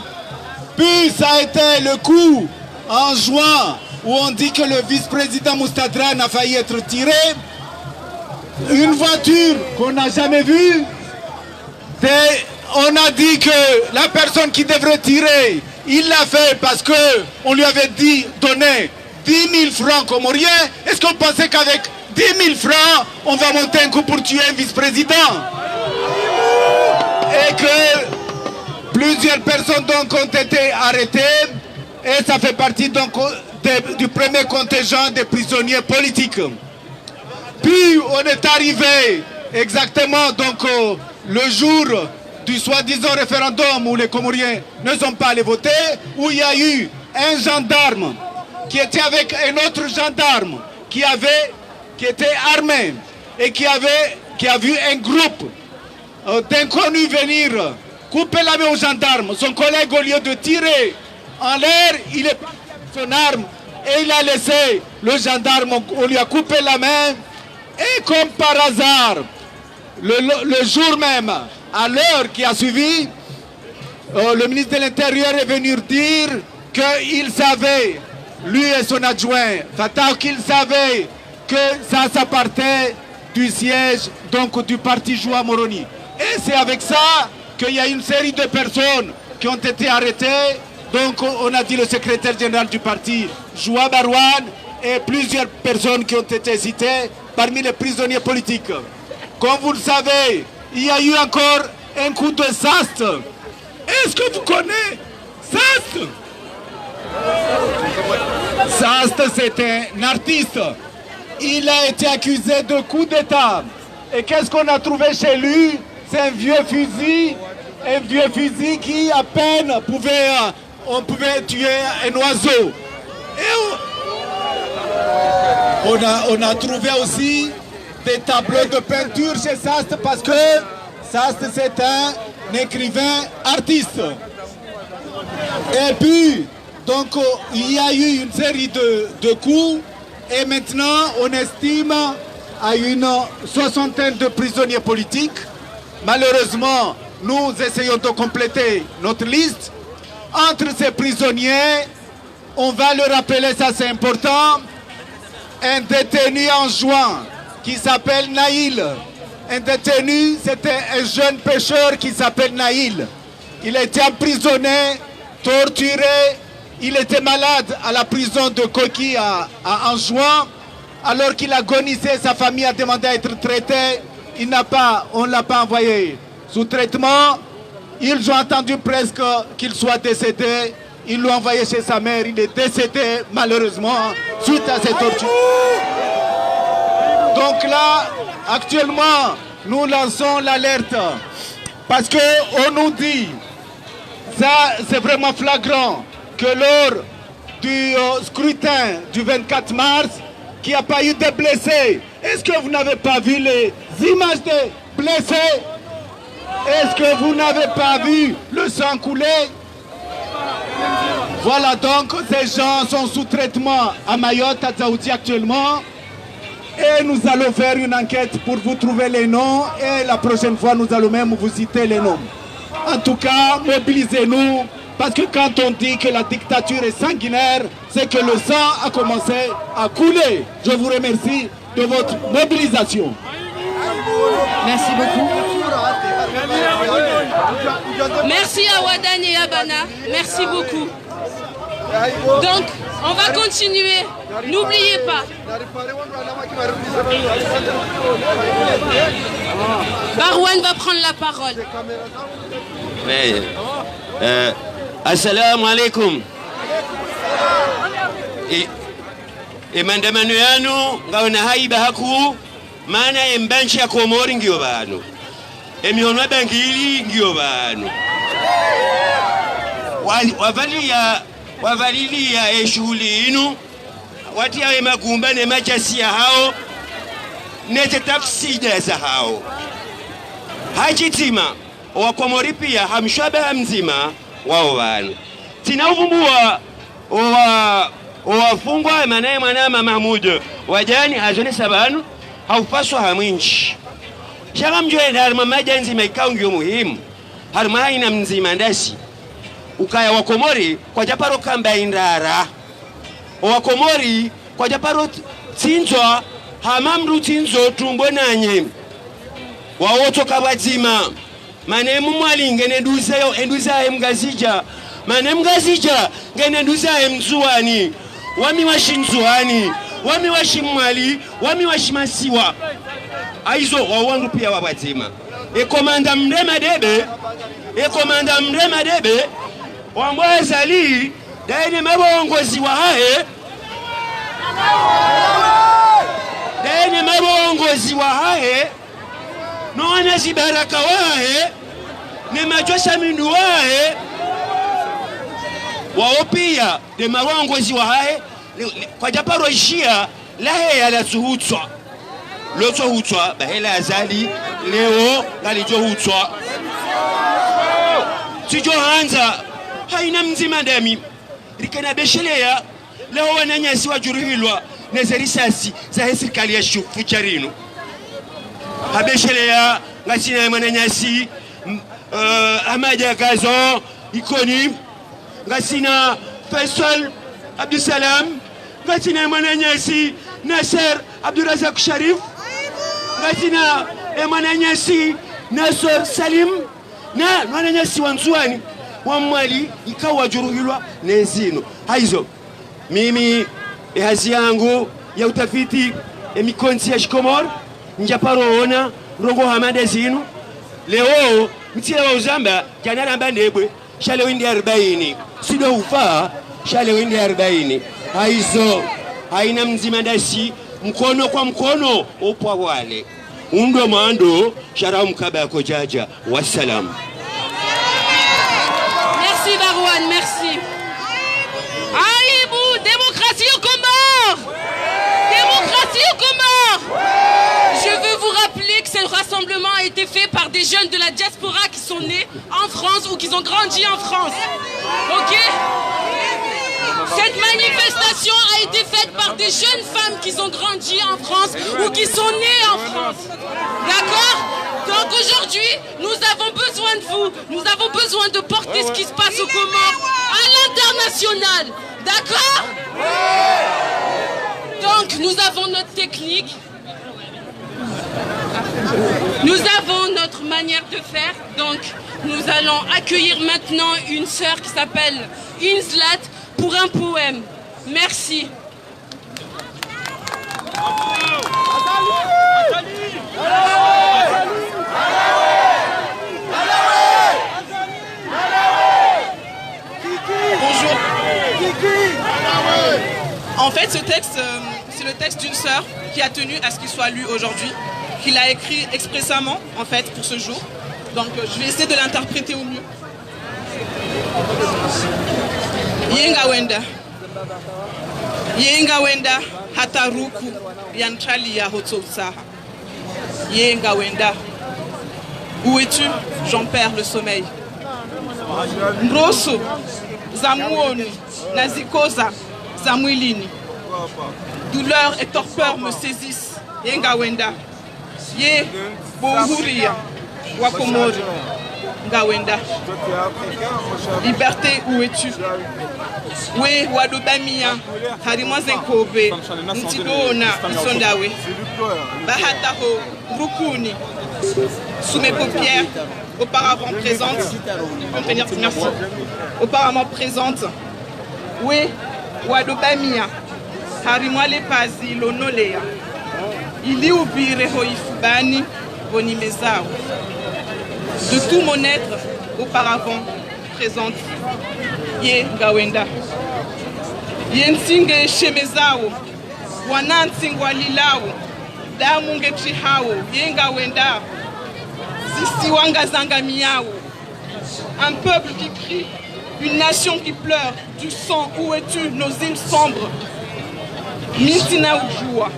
Puis ça a été le coup en juin où on dit que le vice-président Moustadran a failli être tiré. Une voiture qu'on n'a jamais vue. On a dit que la personne qui devrait tirer, il l'a fait parce qu'on lui avait dit donner 10 000 francs comoriens. Est-ce qu'on pensait qu'avec 10 000 francs, on va monter un coup pour tuer un vice-président? Et que plusieurs personnes donc ont été arrêtées et ça fait partie donc du premier contingent des prisonniers politiques. Puis on est arrivé exactement donc le jour du soi-disant référendum où les Comoriens ne sont pas allés voter, où il y a eu un gendarme qui était avec un autre gendarme qui était armé et qui a vu un groupe d'inconnus venir couper la main au gendarme. Son collègue, au lieu de tirer en l'air, il est parti avec son arme et il a laissé le gendarme, on lui a coupé la main. Et comme par hasard, le jour même, à l'heure qui a suivi, le ministre de l'Intérieur est venu dire qu'il savait, lui et son adjoint, Fatah, qu'il savait que ça partait du siège donc du parti Joua Moroni. Et c'est avec ça qu'il y a une série de personnes qui ont été arrêtées. Donc on a dit le secrétaire général du parti Joua Barouane et plusieurs personnes qui ont été citées parmi les prisonniers politiques. Comme vous le savez, il y a eu encore un coup de Sast. Est-ce que vous connaissez Sast? Sast, c'est un artiste. Il a été accusé de coup d'État. Et qu'est-ce qu'on a trouvé chez lui? C'est un vieux fusil qui à peine on pouvait tuer un oiseau. Et on a trouvé aussi des tableaux de peinture chez Sast parce que Sast c'est un écrivain artiste. Et puis, donc il y a eu une série de coups et maintenant on estime à une soixantaine de prisonniers politiques. Malheureusement, nous essayons de compléter notre liste. Entre ces prisonniers, on va le rappeler, ça c'est important, un détenu en juin qui s'appelle Naïl. Un détenu, c'était un jeune pêcheur qui s'appelle Naïl. Il a été emprisonné, torturé, il était malade à la prison de Koki en juin. Alors qu'il agonisait, sa famille a demandé à être traité. On ne l'a pas envoyé sous traitement. Ils ont attendu presque qu'il soit décédé. Ils l'ont envoyé chez sa mère. Il est décédé malheureusement suite à cette torture. Donc là, actuellement, nous lançons l'alerte. Parce qu'on nous dit, ça c'est vraiment flagrant, que lors du scrutin du 24 mars, qu'il n'y a pas eu de blessés. Est-ce que vous n'avez pas vu les images des blessés? Est-ce que vous n'avez pas vu le sang couler? Voilà, donc ces gens sont sous traitement à Mayotte, à Dzaoudzi actuellement. Et nous allons faire une enquête pour vous trouver les noms. Et la prochaine fois, nous allons même vous citer les noms. En tout cas, mobilisez-nous. Parce que quand on dit que la dictature est sanguinaire, c'est que le sang a commencé à couler. Je vous remercie de votre mobilisation. Merci beaucoup. Merci à Wadan et à Bana. Merci beaucoup. Donc, on va continuer. N'oubliez pas. Barwan va prendre la parole. Assalamu alaikum. Maandamano yanu ngaona haiba haku maana embanchi ya Komori ngiyo banu emihonwa bangili ngiyo banu wavalilia shughuli inu watia magumba ne majasi ya hao nete tafsida za hao hachitima wa Komori pia hamshabaha mzima wao banu tina uvumbua wafungwa manaye mwanama Mahmud wajani azone sabanu haupaswa hamwinchi shaka mjoe harma majanzi maikao ngiyo muhimu harma haina mzima ndasi ukaya wakomori kwa japaro kamba indara wakomori kwa japaro tinzwa hamamru tinzo tumbo nanye wawoto kabazima mane mumwali ngene enduza mgazija mane mgazija ngene enduza mzuani wami washinzuani wami washimwali wami washimasiwa aizo wawangu pia wabazima komanda mrema debe wambwazali daini mabongozi wa hae noana zibaraka wahe ne majosha mindu wahe wao pia de marongozi wa hae kwa japaro ishia lahe ya la suhutswa loto hutswa bahela azali leo ngalijo hutswa tijo hanza haina mzima ndami rikana beshelea leo wananyasi wajuruhilwa nezerisasi za serikali ya fucharino habeshelea ngasina mananyasi Ahmad Gazon ikoni ngasina Faisal Abdusalam ngasina mananyasi Nasser Abdurazak Sharif ngasina mananyasi Nasser Salim na mananyasi wanzuani wa mwali ikawa juruhilwa nezino haizo mimi hazi yangu ya utafiti mikonzi ya Shikomor njaparoona rongo hamada zinu leo mtila wa uzamba janaramba ndebwe shale windi 40 sido ufa shale windi 40 haizo haina mzima ndasi mkono kwa mkono opwa wale undo mando shara mkaba yako jaja wassalam. Merci Barwan, merci. Aïbou, démocratie au Comores. Démocratie au Comores. Je veux vous rappeler que ce rassemblement a été fait par des jeunes de la diaspora qui sont nés en France ou qui ont grandi en France. Ok? Cette manifestation a été faite par des jeunes femmes qui ont grandi en France ou qui sont nées en France. D'accord? Donc aujourd'hui, nous avons besoin de vous. Nous avons besoin de porter ce qui se passe aux Comores à l'international. D'accord? Donc nous avons notre technique. Nous avons notre manière de faire. Donc nous allons accueillir maintenant une sœur qui s'appelle Inslat pour un poème. Merci. Bonjour. En fait, ce texte, c'est le texte d'une sœur qui a tenu à ce qu'il soit lu aujourd'hui, qu'il a écrit expressément, en fait, pour ce jour. Donc, je vais essayer de l'interpréter au mieux. Yenga wenda. Yenga wenda hataruku yanchali ya hototsaha. Yenga wenda. Où es-tu? J'en perds le sommeil. Grosso, zamuoni, nazikosa, zamwilini. Douleur et torpeur me saisissent. Yenga wenda. Ye bohuria, wakomori, ngawenda. Liberté, où es-tu? We wadobamia, harimwa zenkobe, ntidona, nsondawe. Bahataho, rukuni, sous mes paupières, auparavant présentes. Merci. Auparavant présente. We wadobamia, harimwa lepazi, lonolea. Ili ubire hoifubani, bonimezao. De tout mon être, auparavant présente. Ye ngawenda. Ye nsinge shemezao. Wana ntsingwa lilao. Damunge trihao. Ye ngawenda. Sisi wanga zanga miao. Un peuple qui crie. Une nation qui pleure. Du sang, où es-tu, nos îles sombres? Mintina ujua.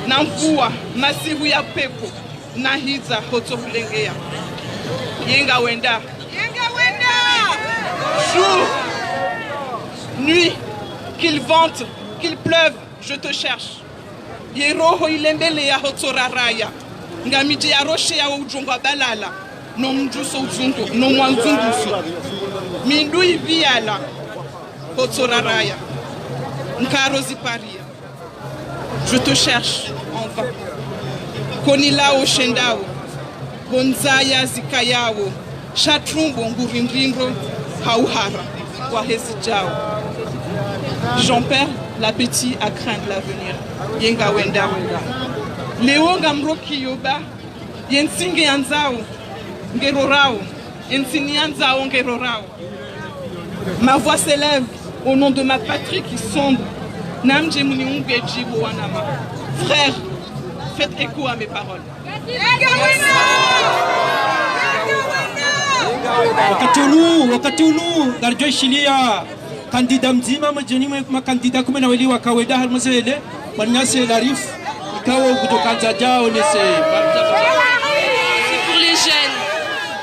Namvua, masihu ya pepo. Nahiza, hotofulengea. Yenga wenda. Yenga wenda. Jour, nuit, qu'il vente, qu'il pleuve, je te cherche. Yeroho ilembele ya hotoraraya. Ngamiji ya roche ya ujungwa balala. No mjuso ujungu, no mwanzungusu. Mindu ibiala. Hotoraraya. Nkarozi paria. Je te cherche en vain. Konilao shendao. Bonzaya zikayao. Chatrumbo ngurindringo. Hauhara. Wahezi jao. J'en perds l'appétit à craindre l'avenir. Yenga wenda. Leo ngamroki yoba. Yensinge yanzao. Ngerorao. Yensini yanzao ngerorao. Ma voix s'élève au nom de ma patrie qui sombre. Namje Muniungeji Wanama. Frères, faites écho à mes paroles. Wakati ulu darjo shilia kandida mzima majani makandida kumena weli wakaweda halmazele wanyase larif ikawo kutoka jao nese. C'est pour les jeunes.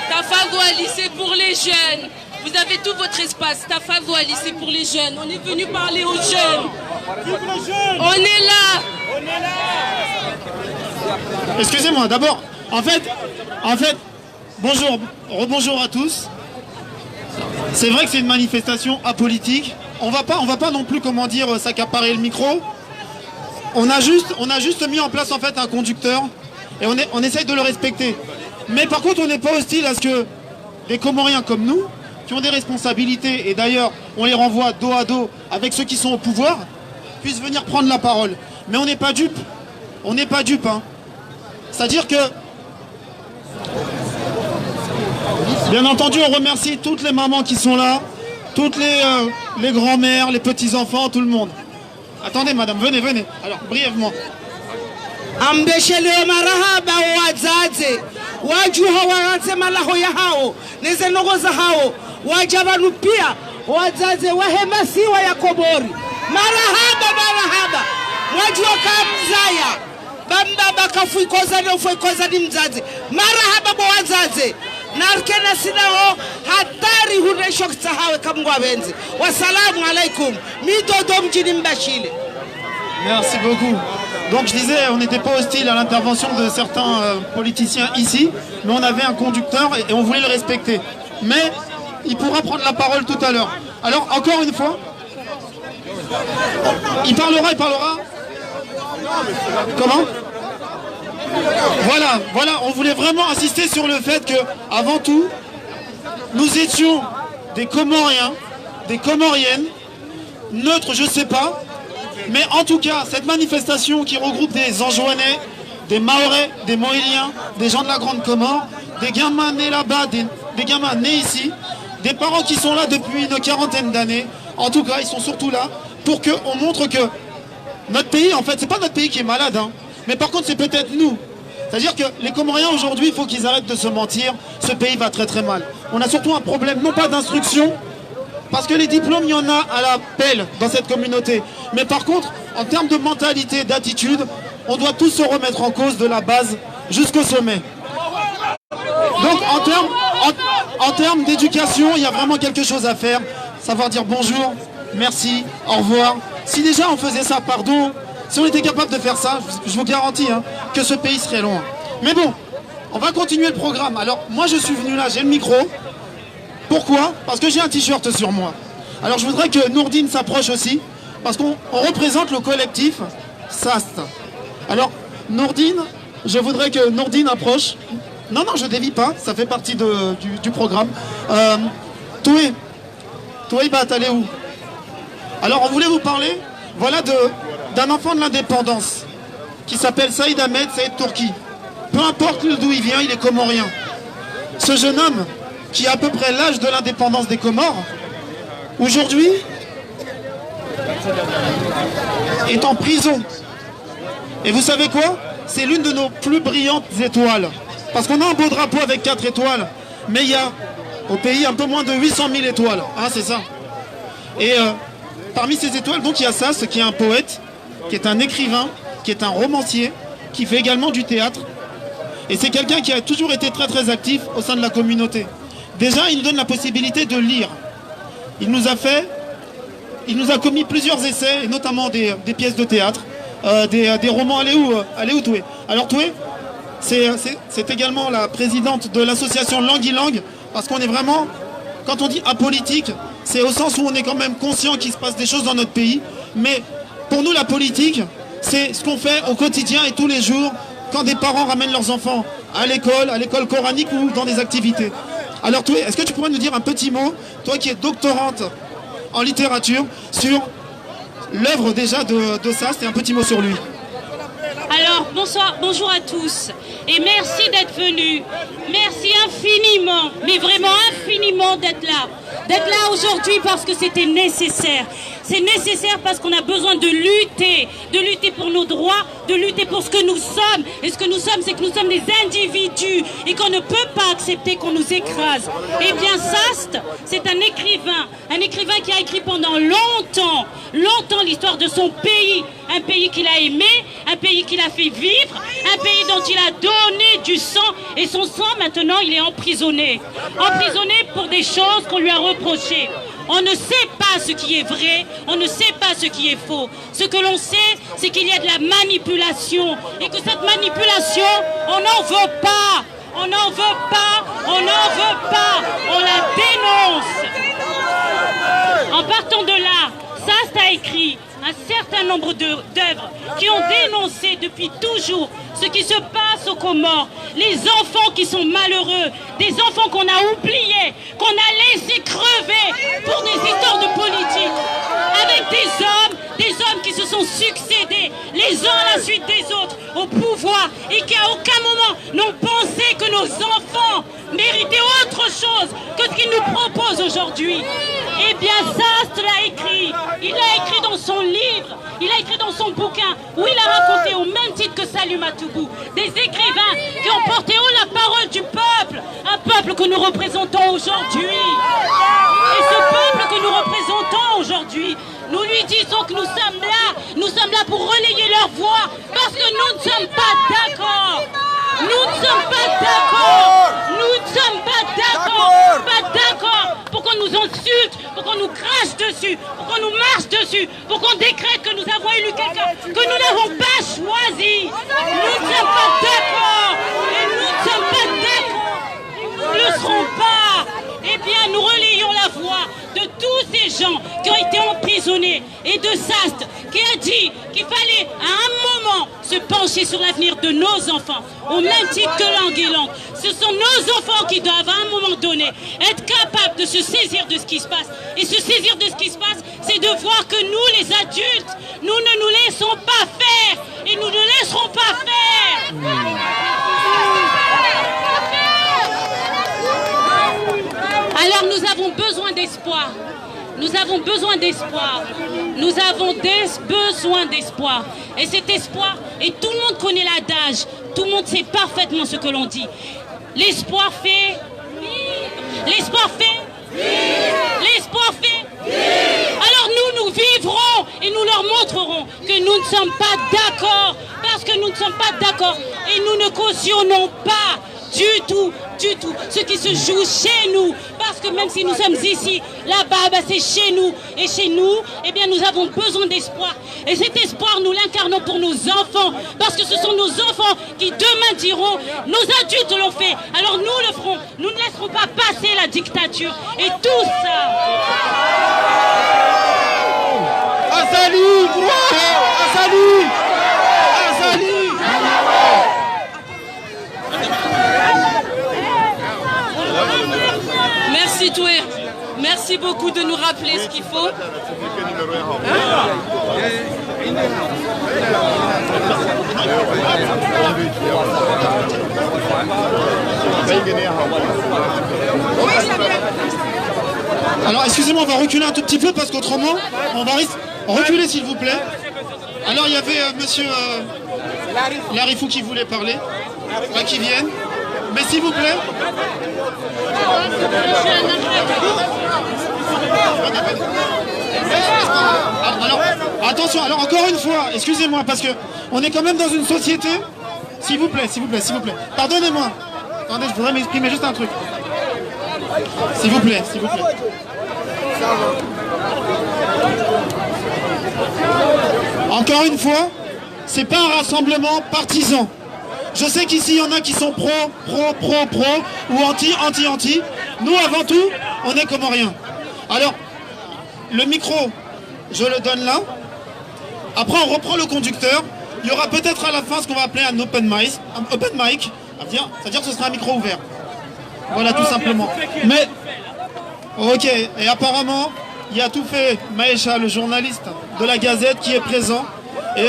Tafago Ali, c'est pour les jeunes. Vous avez tout votre espace. Tafago Ali, c'est pour les jeunes. On est venu parler aux jeunes. On est là. Excusez-moi, d'abord, en fait, bonjour, rebonjour à tous. C'est vrai que c'est une manifestation apolitique. On va pas non plus, comment dire, s'accaparer le micro. On a juste mis en place en fait un conducteur et on essaye de le respecter. Mais par contre, on n'est pas hostile à ce que les Comoriens comme nous, qui ont des responsabilités, et d'ailleurs, on les renvoie dos à dos avec ceux qui sont au pouvoir, puissent venir prendre la parole. Mais on n'est pas dupes. On n'est pas dupes, hein. C'est-à-dire que, bien entendu, on remercie toutes les mamans qui sont là, toutes les grands-mères, les petits-enfants, tout le monde. Attendez, madame, venez. Alors, brièvement. Ambeshele marahaba wazaze wajuha waranse malaho ya hao nezenogoza hao wajabanu pia wazaze wahemasiwa ya Komori marahaba wajua kamzaya bamba bakafuikoza na ufuikoza ni mzazi marahaba kwa wazaze narkena sinao hatari hunesho ksahawe kamgwa benzi wasalamu alaikum midodo mjini Mbashile. Merci beaucoup. Donc je disais, on n'était pas hostile à l'intervention de certains politiciens ici, mais on avait un conducteur et on voulait le respecter. Mais il pourra prendre la parole tout à l'heure. Alors encore une fois, il parlera. Comment ? Voilà, on voulait vraiment insister sur le fait que, avant tout, nous étions des Comoriens, des Comoriennes, neutre, je sais pas. Mais en tout cas, cette manifestation qui regroupe des Anjouanais, des Mahorais, des Mohéliens, des gens de la Grande Comore, des gamins nés là-bas, des gamins nés ici, des parents qui sont là depuis une quarantaine d'années. En tout cas, ils sont surtout là pour qu'on montre que notre pays, en fait, c'est pas notre pays qui est malade, hein, mais par contre, c'est peut-être nous. C'est-à-dire que les Comoriens aujourd'hui, il faut qu'ils arrêtent de se mentir. Ce pays va très très mal. On a surtout un problème, non pas d'instruction, parce que les diplômes, il y en a à la pelle dans cette communauté. Mais par contre, en termes de mentalité, d'attitude, on doit tous se remettre en cause de la base jusqu'au sommet. Donc en termes d'éducation, il y a vraiment quelque chose à faire. Savoir dire bonjour, merci, au revoir. Si déjà on faisait ça, pardon, si on était capable de faire ça, je vous garantis hein, que ce pays serait loin. Mais bon, on va continuer le programme. Alors moi je suis venu là, j'ai le micro. Pourquoi? Parce que j'ai un t-shirt sur moi. Alors je voudrais que Nourdine s'approche aussi, parce qu'on représente le collectif SAST. Alors Nourdine, je voudrais que Nourdine approche. Non, non, je dévie pas, ça fait partie du programme. Toué, il va aller où? Alors on voulait vous parler, voilà, d'un enfant de l'indépendance qui s'appelle Saïd Ahmed Saïd Tourki. Peu importe d'où il vient, il est comorien. Ce jeune homme, qui a à peu près l'âge de l'indépendance des Comores, aujourd'hui est en prison. Et vous savez quoi? C'est l'une de nos plus brillantes étoiles. Parce qu'on a un beau drapeau avec 4 étoiles, mais il y a au pays un peu moins de 800 000 étoiles. Hein, c'est ça. Et parmi ces étoiles, donc il y a ça, ce qui est un poète, qui est un écrivain, qui est un romancier, qui fait également du théâtre. Et c'est quelqu'un qui a toujours été très très actif au sein de la communauté. Déjà, il nous donne la possibilité de lire. Il nous a commis plusieurs essais, et notamment des pièces de théâtre, des romans. Allez où Toué? Alors Toué, c'est également la présidente de l'association Langue, parce qu'on est vraiment, quand on dit apolitique, c'est au sens où on est quand même conscient qu'il se passe des choses dans notre pays. Mais pour nous, la politique, c'est ce qu'on fait au quotidien et tous les jours, quand des parents ramènent leurs enfants à l'école coranique ou dans des activités. Alors Toué, est-ce que tu pourrais nous dire un petit mot, toi qui es doctorante en littérature, sur l'œuvre déjà de SAST, et un petit mot sur lui? Alors, bonjour à tous, et merci d'être venus. Merci infiniment, mais vraiment infiniment d'être là. D'être là aujourd'hui parce que c'était nécessaire. C'est nécessaire parce qu'on a besoin de lutter pour nos droits, de lutter pour ce que nous sommes. Et ce que nous sommes, c'est que nous sommes des individus et qu'on ne peut pas accepter qu'on nous écrase. Eh bien, SAST, c'est un écrivain qui a écrit pendant longtemps l'histoire de son pays, un pays qu'il a aimé, un pays qu'il a fait vivre, un pays dont il a donné du sang, et son sang, maintenant, il est emprisonné. Emprisonné pour des choses qu'on lui a reprochées. On ne sait pas ce qui est vrai, on ne sait pas ce qui est faux. Ce que l'on sait, c'est qu'il y a de la manipulation, et que cette manipulation, on n'en veut pas. On n'en veut pas, on n'en veut pas, on la dénonce. En partant de là, SAST a écrit un certain nombre d'œuvres qui ont dénoncé depuis toujours ce qui se passe aux Comores, les enfants qui sont malheureux, des enfants qu'on a oubliés, qu'on a laissés crever pour des histoires de politique, avec des hommes qui se sont succédés les uns à la suite des autres au pouvoir et qui à aucun moment n'ont pensé que nos enfants méritaient autre chose que ce qu'ils nous proposent aujourd'hui. Eh bien, SAST l'a écrit. Il l'a écrit dans son livre, il a écrit dans son bouquin, où il a raconté, au même titre que Salut Matoubou, des écrivains qui ont porté haut la parole du peuple, un peuple que nous représentons aujourd'hui. Et ce peuple que nous représentons aujourd'hui, nous lui disons que nous sommes là pour relayer leur voix, parce que nous ne sommes pas d'accord. Nous ne sommes pas d'accord. Nous ne sommes pas d'accord. Pas d'accord pour qu'on nous insulte, pour qu'on nous crache dessus, pour qu'on nous marche dessus, pour qu'on décrète que nous avons élu quelqu'un que nous n'avons pas choisi. Nous ne sommes pas d'accord. Et nous ne sommes pas d'accord. Nous ne le serons pas. Eh bien, nous relayons la voix de tous ces gens qui ont été emprisonnés et de SAST qui a dit qu'il fallait à un moment se se pencher sur l'avenir de nos enfants, au même titre que Langue et Langue. Ce sont nos enfants qui doivent à un moment donné être capables de se saisir de ce qui se passe. Et se saisir de ce qui se passe, c'est de voir que nous, les adultes, nous ne nous laissons pas faire. Et nous ne laisserons pas faire. Alors nous avons besoin d'espoir. Nous avons besoin d'espoir. Nous avons besoin d'espoir. Et cet espoir, et tout le monde connaît l'adage, tout le monde sait parfaitement ce que l'on dit. L'espoir fait vivre. L'espoir fait vivre. L'espoir fait vivre. Alors nous vivrons et nous leur montrerons que nous ne sommes pas d'accord. Parce que nous ne sommes pas d'accord. Et nous ne cautionnons pas du tout ce qui se joue chez nous, parce que même si nous sommes ici, là-bas, bah, c'est chez nous, et chez nous, eh bien nous avons besoin d'espoir, et cet espoir nous l'incarnons pour nos enfants, parce que ce sont nos enfants qui demain diront, nos adultes l'ont fait, alors nous le ferons, nous ne laisserons pas passer la dictature, et tout ça. Azali, Azali, Azali. Merci Toué, merci beaucoup de nous rappeler ce qu'il faut. Alors excusez-moi, on va reculer un tout petit peu parce qu'autrement, on va reculer s'il vous plaît. Alors il y avait monsieur Larifou qui voulait parler, qui vienne. Mais s'il vous plaît. Alors, attention, alors encore une fois, excusez-moi, parce que on est quand même dans une société. S'il vous plaît, s'il vous plaît, s'il vous plaît. Pardonnez-moi. Attendez, je voudrais m'exprimer juste un truc. S'il vous plaît, s'il vous plaît. Encore une fois, c'est pas un rassemblement partisan. Je sais qu'ici, il y en a qui sont pro, ou anti. Nous, avant tout, on est comoriens. Alors, le micro, je le donne là. Après, on reprend le conducteur. Il y aura peut-être à la fin ce qu'on va appeler un open mic. C'est-à-dire que ce sera un micro ouvert. Voilà, tout simplement. Mais, ok, et apparemment, il y a tout fait Maïcha, le journaliste de la Gazette, qui est présent. Et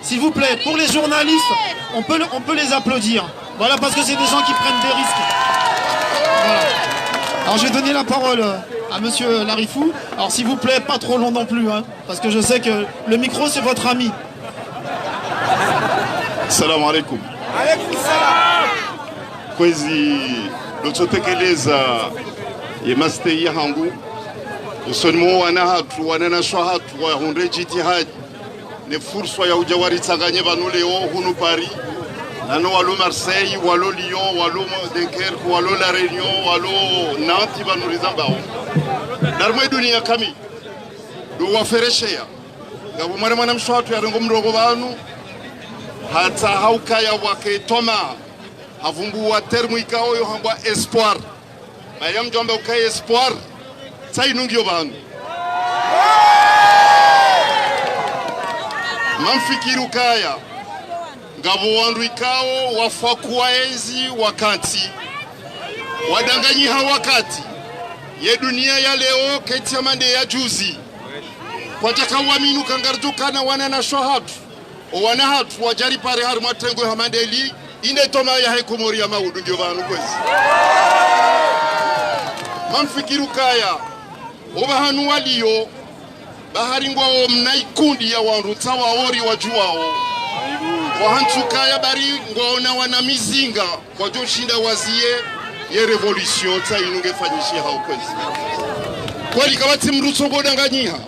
s'il vous plaît, pour les journalistes, on peut les applaudir. Voilà, parce que c'est des gens qui prennent des risques. Voilà. Alors je vais donner la parole à monsieur Larifou. Alors s'il vous plaît, pas trop long non plus, hein, parce que je sais que le micro c'est votre ami. Assalamu alaikum. Kwezi lototekeleza yemasteyi hangu usonimo wana hatu wananashwa hatu wahunde jitihadi ne fursa ya ujawaritsanganye vanu leo hunu Paris nano walo Marseille walo Lyon walo Dunkerque walo La Réunion walo Nantes vanu rizambao darmo dunia kami do wafereshea ngabo mara mwana mshwatu ya rengo mdogo vanu hata haukaya wake toma havumbu wa termu ikao yo hambwa espoir bayam jombe ukai espoir sai nungio vanu mamfikiru kaya ngabo wandu ikao wafakuwa enzi wakati wadanganyi wakati ye dunia ya leo keti ya mande ya juzi kwa taka waminu kangartukana wana na shohatu o wana hatu wajari pare haru matengo ya mandeli ine toma ya hekomori ya maudu ndio vanu kwezi mamfikiru kaya obahanu waliyo bahari ngwao mnaikundi ya wanruta waori wajuao wahantukaya bari ngwaona wana mizinga kwa joshinda wazie ye revolution ta inunge fanyishia haukwezi kweli kabati mruto ngodanganyiha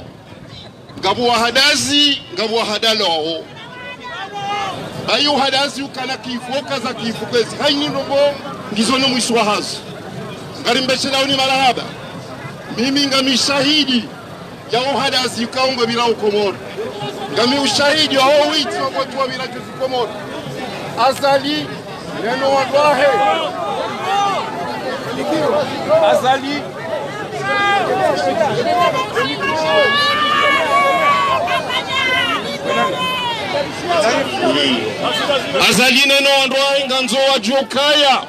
ngabu wahadazi ngabu wahadalo bayo hadazi ukana kifuoka za kifukwezi haini ndogo ngizono mwiswa hazo ngarimbeshela uni marahaba mimi ngamishahidi ya uhadazi ukaungwe bila ukomoro ngami ushahidi wa witi wa watu wa bila ukomoro azali neno wadwahe azali azaline no andwa inganzo wajukaya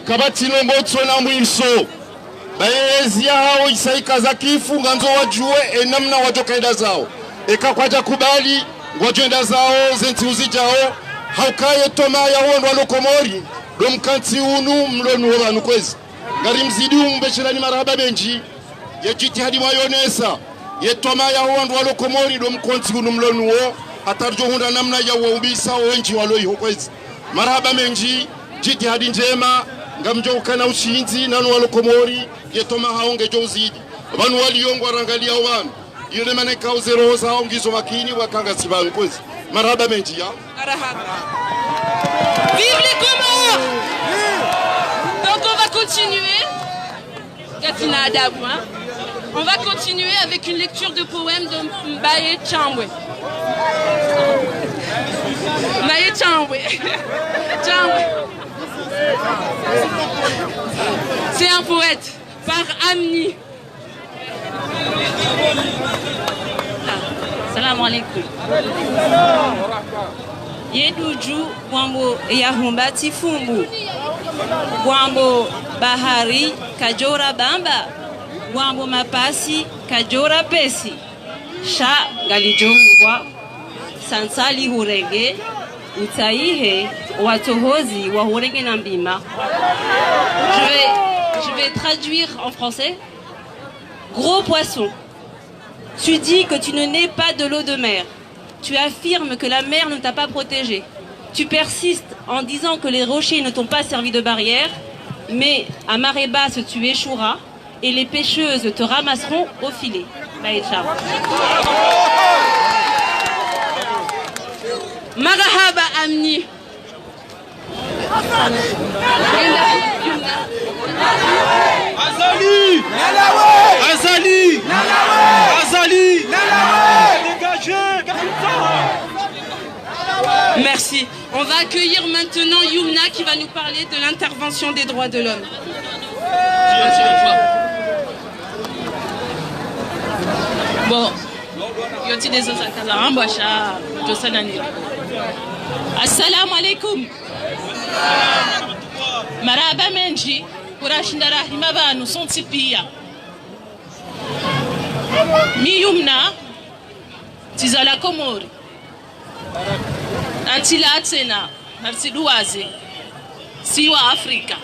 kabati longotswe na mwiso baezi hao isaika za kifu nganzo wajue enamna wajokaida zao ekakwaja kubali ngwajenda zao zenti uzijao haukaye toma ya huo ndwalo komori domkanti unu mlonu wanu kwezi ngari mzidi umbeshirani marahaba benji ye jitihadi mwayonesa ye toma ya huo ndwalo komori domkanti unu mlonu wo atarjo hunda namna ya waubisa wenji waloi hukwezi marahaba menji jitihadi njema ngamjo ukana ushinzi nanu walo komori ye toma haonge jozidi abantu waliyongwa rangalia wanu yule mane kauze roza haongizo makini wakanga sibanu kwezi marahaba menji ya Vive les Comores! Donc on va continuer. Katina Adabou, hein? On va continuer avec une lecture de poème de Mbaye Chambwe. Mbaye Chambwe. Chambwe. C'est un poète par Amni. Salam alaikum. Yeduju Gwambo Yahumba Tifumbu Gwambo Bahari Kajora Bamba Gwambo Mapasi Kajora Pesi Sha Galijongwa Sansali Hurege Utaihe Watohozi Wahurege Nambima. Je vais traduire en français. Gros poisson, tu dis que tu ne nais pas de l'eau de mer. Tu affirmes que la mer ne t'a pas protégé. Tu persistes en disant que les rochers ne t'ont pas servi de barrière, mais à marée basse tu échoueras et les pêcheuses te ramasseront au filet. Baïcha. Marahaba Amni. Azali! Azali! Azali! Dégagez! Merci. On va accueillir maintenant Youmna qui va nous parler de l'intervention des droits de l'homme. Bon, yoti des autres ambasha josanani. Assalamu alaikum. Maraba menji kurashinda rahima banu sonti pia. Mi Youmna tizala Komori. Antila tena nartiduwaze siwa Afrika.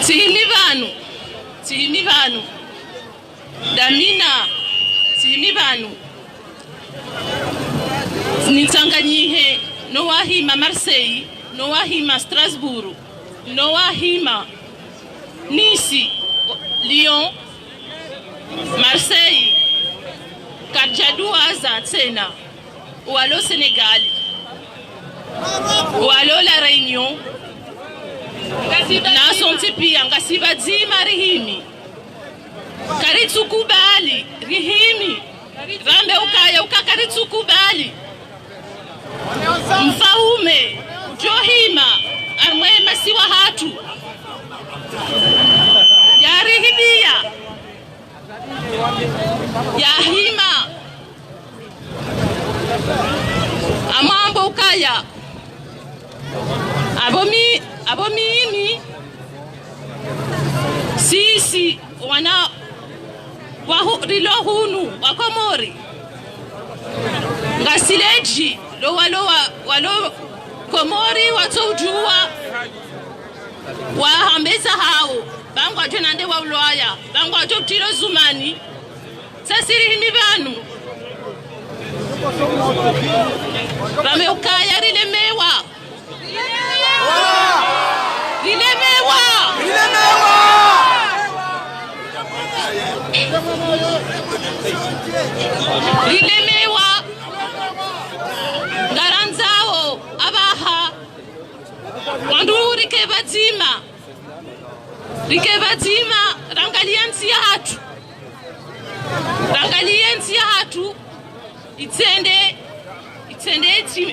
Tihimi banu damina tihimi banu nitanganyihe no wahima Marseille, no wahima Strasbourg, no wahima Nice, Lyon, Marseille, Kadjaduaza tena ou allo Sénégal ou allo La Réunion na sonti pia ngasiba dzima rihimi karitsukubali rihimi rambe ukaya ukakaritsukumbali mfaume johima armwema siwa hatu yarihibia yahima amambo ukaya abomimi sisi wana wahurillohunu wakomori ngasileji lo walo komori watujua wahambeza hao bangwa twenande wa ulwaya bangwa tiro zumani sasiri himi banu bameukaya rilemewa rilemewa ngaranzao abaha wandu rikebadzima rangaliensi ya hatu itsende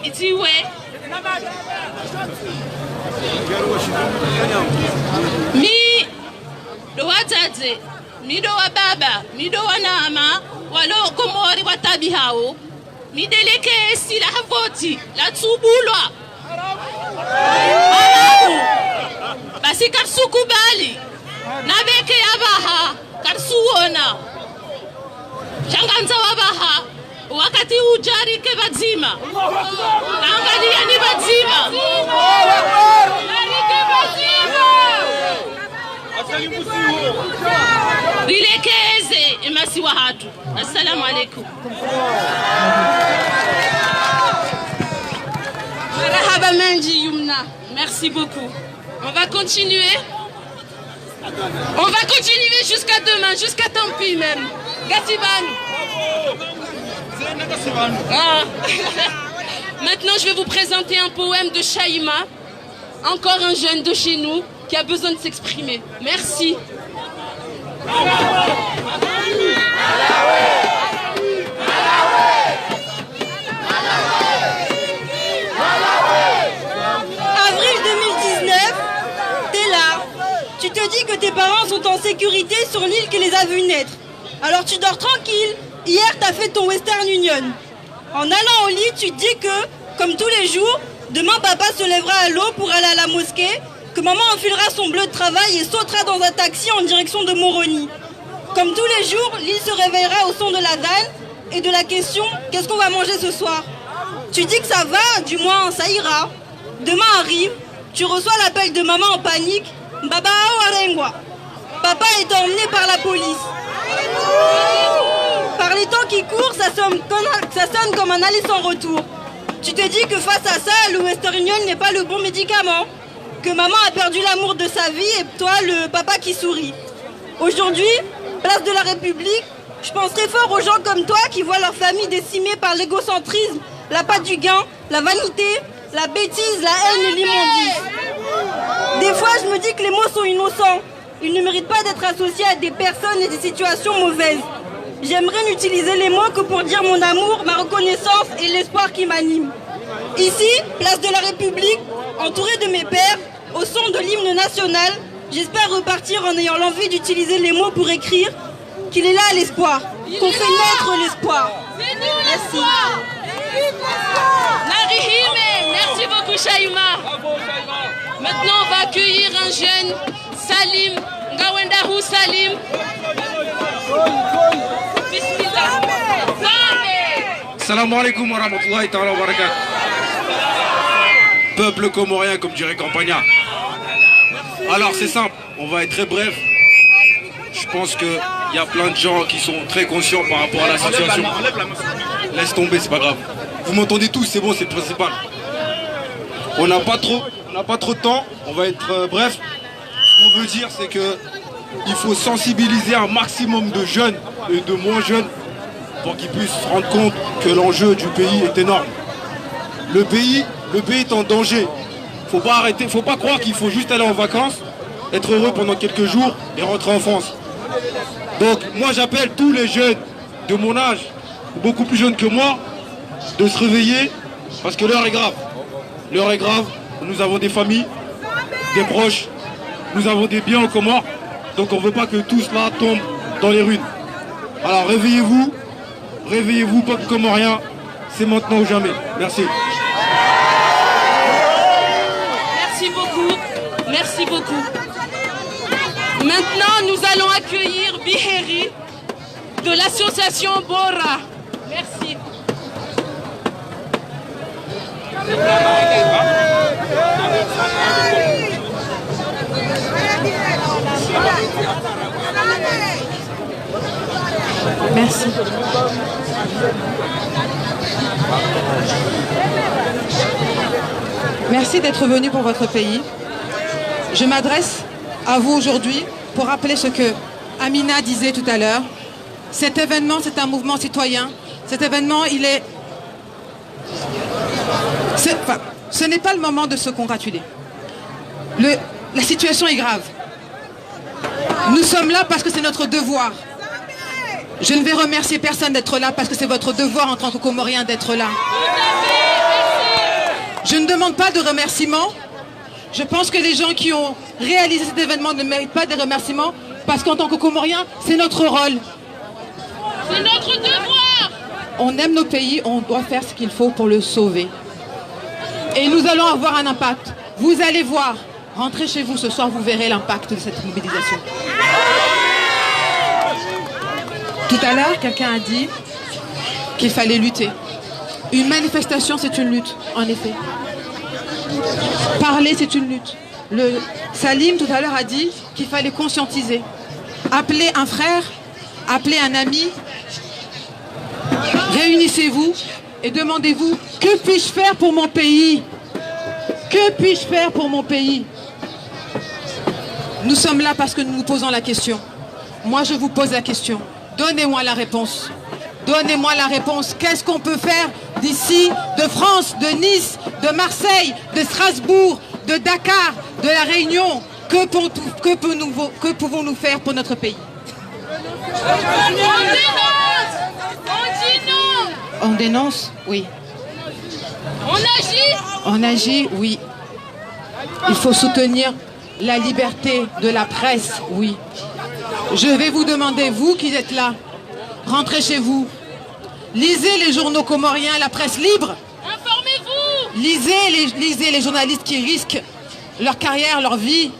itiwe mi do wadzadze mi do wa baba mi do wa nama walo komori watabi hao nidelekesi la voti la tsubulwa alafu basi karsukubali nabeke yabaha karsuona shanganza wabaha wakati ujari ke bazima angalia ni bazima rilekeze emasi wa hatu. Assalamu alaikum. Marhaba Manji Yumna. Merci beaucoup. On va continuer. On va continuer jusqu'à demain, jusqu'à tant pis même. Gatiban. Ah. Maintenant, je vais vous présenter un poème de Shaïma, encore un jeune de chez nous qui a besoin de s'exprimer. Merci. Avril 2019, t'es là. Tu te dis que tes parents sont en sécurité sur l'île qui les a vus naître. Alors tu dors tranquille. Hier, t'as fait ton Western Union. En allant au lit, tu te dis que, comme tous les jours, demain papa se lèvera à l'eau pour aller à la mosquée, que maman enfilera son bleu de travail et sautera dans un taxi en direction de Moroni. Comme tous les jours, l'île se réveillera au son de la dalle et de la question « Qu'est-ce qu'on va manger ce soir ?» Tu dis que ça va, du moins ça ira. Demain arrive, tu reçois l'appel de maman en panique « Baba Awarengwa ». Papa est emmené par la police. Par les temps qui courent, ça sonne comme un aller sans retour. Tu te dis que face à ça, le Western Union n'est pas le bon médicament. Que maman a perdu l'amour de sa vie et toi, le papa qui sourit. Aujourd'hui, place de la République, je pense très fort aux gens comme toi qui voient leur famille décimée par l'égocentrisme, la patte du gain, la vanité, la bêtise, la haine et l'immondice. Des fois, je me dis que les mots sont innocents. Ils ne méritent pas d'être associés à des personnes et des situations mauvaises. J'aimerais n'utiliser les mots que pour dire mon amour, ma reconnaissance et l'espoir qui m'anime. Ici, place de la République, entouré de mes pères, au son de l'hymne national, j'espère repartir en ayant l'envie d'utiliser les mots pour écrire qu'il est là l'espoir, qu'on fait naître l'espoir. Merci. Merci beaucoup Shaïma. Maintenant on va accueillir un jeune, Salim, Ngawendahu Salim. Bismillah. Salam alaikum wa rahmatullahi ta'ala wa barakatuh. Peuple comorien, comme dirait Campagna. Alors c'est simple, on va être très bref. Je pense qu'il y a plein de gens qui sont très conscients par rapport à la situation. Laisse tomber, c'est pas grave. Vous m'entendez tous, c'est bon, c'est le principal. On n'a pas trop de temps, on va être bref. Ce qu'on veut dire, c'est que il faut sensibiliser un maximum de jeunes et de moins jeunes pour qu'ils puissent se rendre compte que l'enjeu du pays est énorme. Le pays est en danger. Faut pas arrêter, faut pas croire qu'il faut juste aller en vacances, être heureux pendant quelques jours et rentrer en France. Donc moi j'appelle tous les jeunes de mon âge, beaucoup plus jeunes que moi, de se réveiller parce que l'heure est grave. L'heure est grave, nous avons des familles, des proches, nous avons des biens en commun, donc on ne veut pas que tout cela tombe dans les ruines. Alors réveillez-vous, peuple comorien, c'est maintenant ou jamais. Merci. Merci beaucoup, merci beaucoup. Maintenant, nous allons accueillir Biheri de l'association Bora. Merci. Merci. Merci d'être venu pour votre pays. Je m'adresse à vous aujourd'hui pour rappeler ce que Amina disait tout à l'heure. Cet événement, c'est un mouvement citoyen. Cet événement, ce n'est pas le moment de se congratuler. La situation est grave. Nous sommes là parce que c'est notre devoir. Je ne vais remercier personne d'être là parce que c'est votre devoir en tant que Comorien d'être là. Je ne demande pas de remerciements. Je pense que les gens qui ont réalisé cet événement ne méritent pas des remerciements parce qu'en tant que Comorien, c'est notre rôle. C'est notre devoir. On aime nos pays, on doit faire ce qu'il faut pour le sauver. Et nous allons avoir un impact. Vous allez voir, rentrez chez vous ce soir, vous verrez l'impact de cette mobilisation. Tout à l'heure, quelqu'un a dit qu'il fallait lutter. Une manifestation, c'est une lutte, en effet. Parler, c'est une lutte. Salim, tout à l'heure, a dit qu'il fallait conscientiser. Appeler un frère, appeler un ami, réunissez-vous et demandez-vous, que puis-je faire pour mon pays? Que puis-je faire pour mon pays? Nous sommes là parce que nous nous posons la question. Moi, je vous pose la question. Donnez-moi la réponse. Donnez-moi la réponse. Qu'est-ce qu'on peut faire d'ici, de France, de Nice, de Marseille, de Strasbourg, de Dakar, de La Réunion? Que pouvons-nous faire pour notre pays? On dénonce, oui. On agit. On agit, oui. Il faut soutenir la liberté de la presse, oui. Je vais vous demander, vous qui êtes là, rentrez chez vous. Lisez les journaux comoriens, la presse libre. Informez-vous. Lisez les journalistes qui risquent leur carrière, leur vie,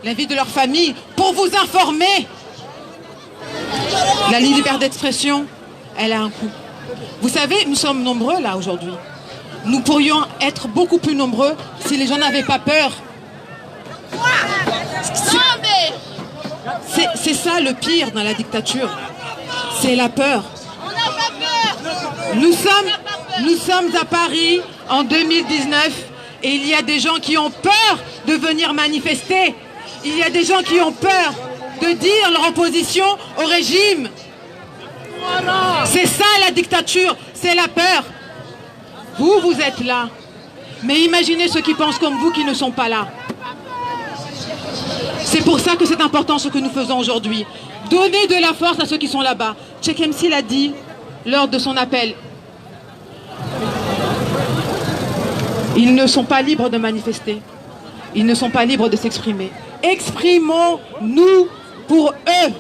la vie de leur famille, pour vous informer. La liberté d'expression, elle a un coût. Vous savez, nous sommes nombreux là aujourd'hui. Nous pourrions être beaucoup plus nombreux si les gens n'avaient pas peur. C'est ça le pire dans la dictature. C'est la peur. On n'a pas peur. Nous sommes à Paris en 2019 et il y a des gens qui ont peur de venir manifester. Il y a des gens qui ont peur de dire leur opposition au régime. C'est ça la dictature, c'est la peur. Vous êtes là. Mais imaginez ceux qui pensent comme vous qui ne sont pas là. C'est pour ça que c'est important ce que nous faisons aujourd'hui. Donner de la force à ceux qui sont là-bas. Cheikh MC l'a dit lors de son appel. Ils ne sont pas libres de manifester. Ils ne sont pas libres de s'exprimer. Exprimons-nous pour eux.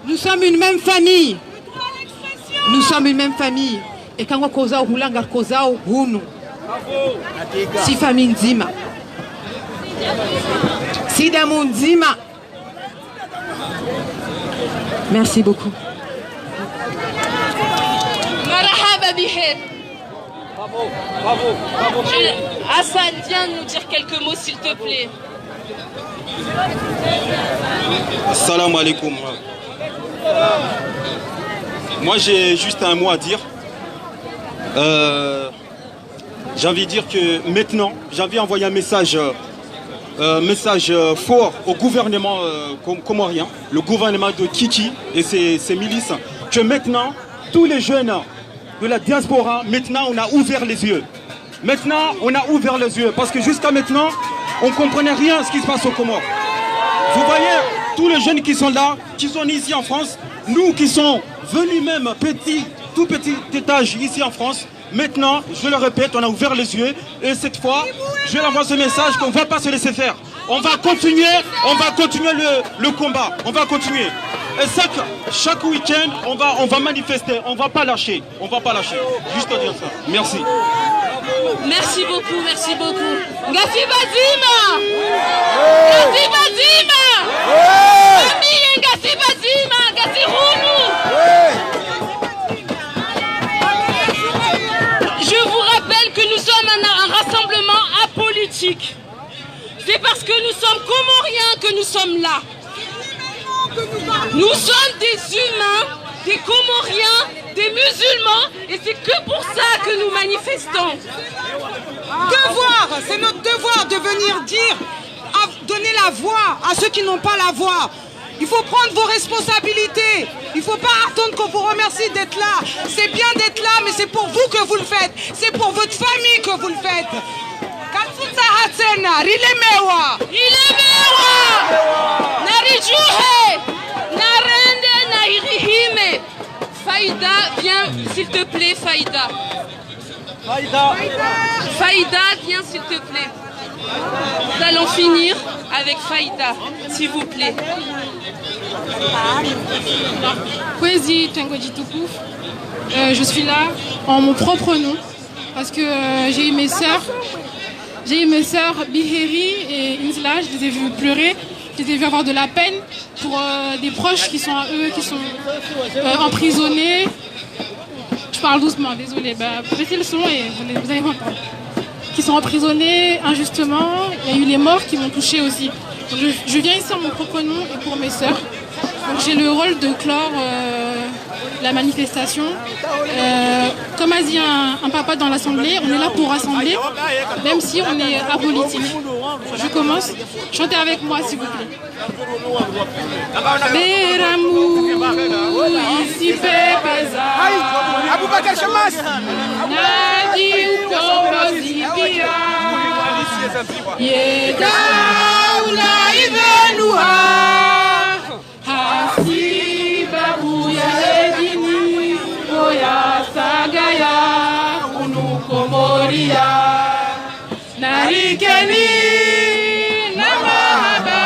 Nous sommes une même famille. Nous sommes une même famille. Et quand on cause hulanga cause hunu. Si famille nzima. Si damu nzima. Merci beaucoup. Marahaba biher. Hassan, viens nous dire quelques mots s'il te plaît. Assalamu alaikum. Moi j'ai juste un mot à dire. J'ai envie de dire que maintenant, j'ai envie d'envoyer un message fort au gouvernement comorien, le gouvernement de Kiki et ses milices, que maintenant, tous les jeunes de la diaspora, maintenant on a ouvert les yeux. Maintenant, on a ouvert les yeux, parce que jusqu'à maintenant, on ne comprenait rien à ce qui se passe aux Comores. Vous voyez, tous les jeunes qui sont là, qui sont ici en France, nous qui sommes venus même tout petit étage ici en France, maintenant, je le répète, on a ouvert les yeux et cette fois, je leur envoie ce message qu'on ne va pas se laisser faire. On va continuer le combat, on va continuer. Et chaque week-end, on va manifester, on ne va pas lâcher, Juste à dire ça. Merci. Merci beaucoup, merci beaucoup. Ngasi Bazima! Ngasi Bazima! Famille Ngasi Bazima! Ngasi Hunu! Je vous rappelle que nous sommes un rassemblement apolitique. C'est parce que nous sommes comoriens que nous sommes là. Nous sommes des humains, des comoriens, des musulmans, et c'est que pour ça que nous manifestons. Devoir, c'est notre devoir de venir dire, donner la voix à ceux qui n'ont pas la voix. Il faut prendre vos responsabilités. Il ne faut pas attendre qu'on vous remercie d'être là. C'est bien d'être là, mais c'est pour vous que vous le faites. C'est pour votre famille que vous le faites. Faïda, viens s'il te plaît, Faïda. Faïda, viens s'il te plaît. s'il te plaît. Nous allons finir avec Faïda, s'il vous plaît. Poésie Tengoji Toukouf. Je suis là en mon propre nom parce que j'ai eu mes sœurs. J'ai eu mes sœurs Biheri et Insla, je les ai vues pleurer, je les ai vues avoir de la peine pour des proches qui sont à eux, qui sont emprisonnés. Je parle doucement, désolé. Baissez le son et vous allez m'entendre. Qui sont emprisonnés injustement. Il y a eu les morts qui m'ont touchée aussi. Donc je viens ici en mon propre nom et pour mes sœurs. Donc j'ai le rôle de clore la manifestation. Comme a dit un papa dans l'Assemblée, on est là pour rassembler, même si on est apolitique. Je commence. Chantez avec moi, s'il vous plaît. Beramou, ici Pepeza. Aboubakar Chamas. Nadi ukombo zipia. Yeda ula ivenua. Hasiba buya edini. Oya sagaya unukomoria. Narikeni na mahaba.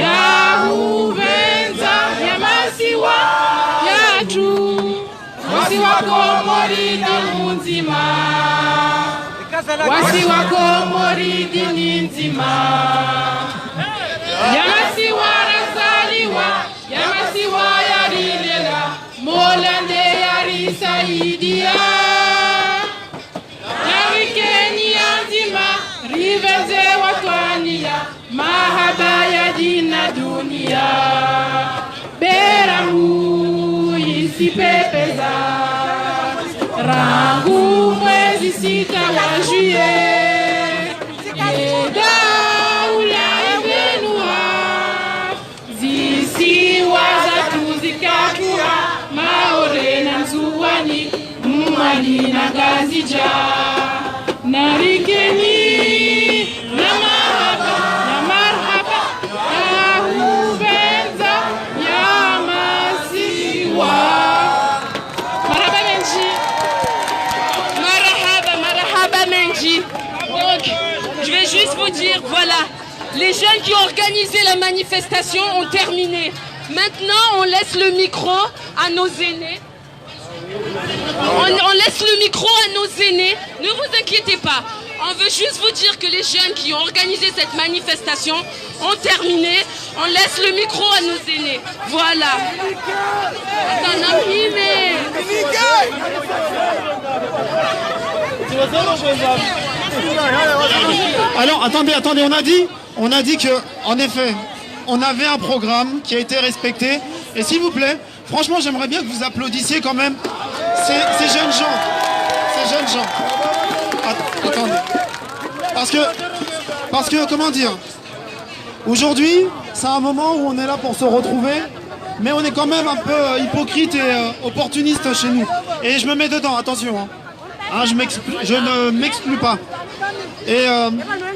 Yahuvenza yamasiwa yatu. Wasi wako moridi munzima. Wasi wako moridi ninzima. Yamasiwa razaliwa. Yamasiwa yaridela. Molande yarisaidia. Narikeni yanzima. Riveze watwania. Mahaba ya jina dunia. Beramu isi pepeza. Rangu mwezi sita wa juye. Yeda ula ivenua. Zisi waza tuzikakura. Maore na nzuwani. Mwani na gazija. Narikeni na mahaba. Na marhaba. Yahuvenza yamasiwa. Marhaba Menji. Marhaba Menji. Donc, je vais juste vous dire, voilà, les jeunes qui ont organisé la manifestation ont terminé. Maintenant, on laisse le micro à nos aînés. On laisse le micro à nos aînés. Ne vous inquiétez pas. On veut juste vous dire que les jeunes qui ont organisé cette manifestation ont terminé. On laisse le micro à nos aînés. Voilà. Alors, attendez, on a dit que, en effet, on avait un programme qui a été respecté. Et s'il vous plaît, franchement, j'aimerais bien que vous applaudissiez quand même ces jeunes gens. Ces jeunes gens. Attendez. Parce que, comment dire, aujourd'hui, c'est un moment où on est là pour se retrouver, mais on est quand même un peu hypocrite et opportuniste chez nous. Et je me mets dedans, attention. Je ne m'exclus pas. Et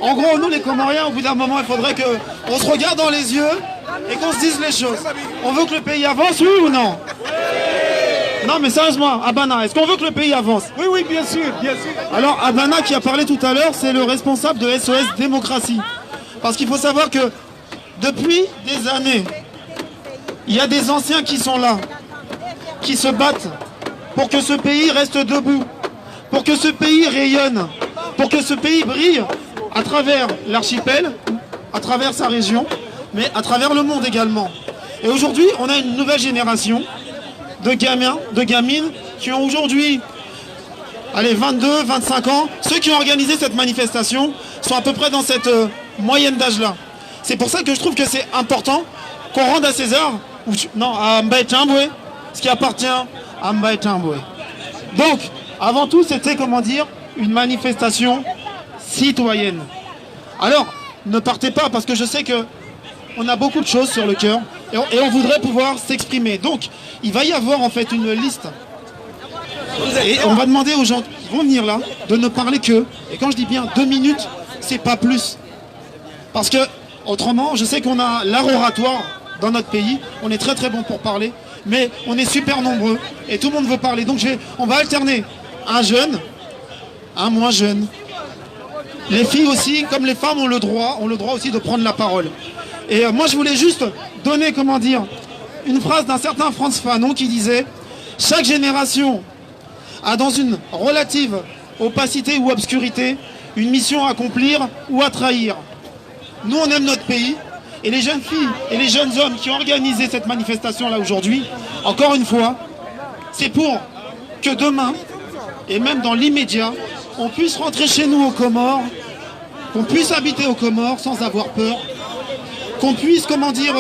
en gros, nous les Comoriens, au bout d'un moment, il faudrait qu'on se regarde dans les yeux et qu'on se dise les choses. On veut que le pays avance, oui ou non? Non mais sérieusement, Abana, est-ce qu'on veut que le pays avance? Oui, oui, bien sûr, bien sûr. Alors Abana qui a parlé tout à l'heure, c'est le responsable de SOS Démocratie. Parce qu'il faut savoir que depuis des années, il y a des anciens qui sont là, qui se battent pour que ce pays reste debout, pour que ce pays rayonne, pour que ce pays brille à travers l'archipel, à travers sa région, mais à travers le monde également. Et aujourd'hui, on a une nouvelle génération de gamins, de gamines qui ont aujourd'hui 22, 25 ans. Ceux qui ont organisé cette manifestation sont à peu près dans cette moyenne d'âge-là. C'est pour ça que je trouve que c'est important qu'on rende à César, à Mbaye Tamboué, ce qui appartient à Mbaye Tamboué. Donc, avant tout, c'était, comment dire, une manifestation citoyenne. Alors, ne partez pas, parce que je sais que on a beaucoup de choses sur le cœur et on voudrait pouvoir s'exprimer. Donc, il va y avoir en fait une liste. Et on va demander aux gens qui vont venir là de ne parler que, et quand je dis bien 2 minutes, c'est pas plus. Parce que, autrement, je sais qu'on a l'art oratoire dans notre pays, on est très très bon pour parler, mais on est super nombreux et tout le monde veut parler. Donc on va alterner un jeune, un moins jeune, les filles aussi, comme les femmes, ont le droit aussi de prendre la parole. Et moi, je voulais juste donner, comment dire, une phrase d'un certain Frantz Fanon qui disait « Chaque génération a dans une relative opacité ou obscurité une mission à accomplir ou à trahir. Nous, on aime notre pays, et les jeunes filles et les jeunes hommes qui ont organisé cette manifestation-là aujourd'hui, encore une fois, c'est pour que demain, et même dans l'immédiat, on puisse rentrer chez nous aux Comores, qu'on puisse habiter aux Comores sans avoir peur, qu'on puisse, comment dire,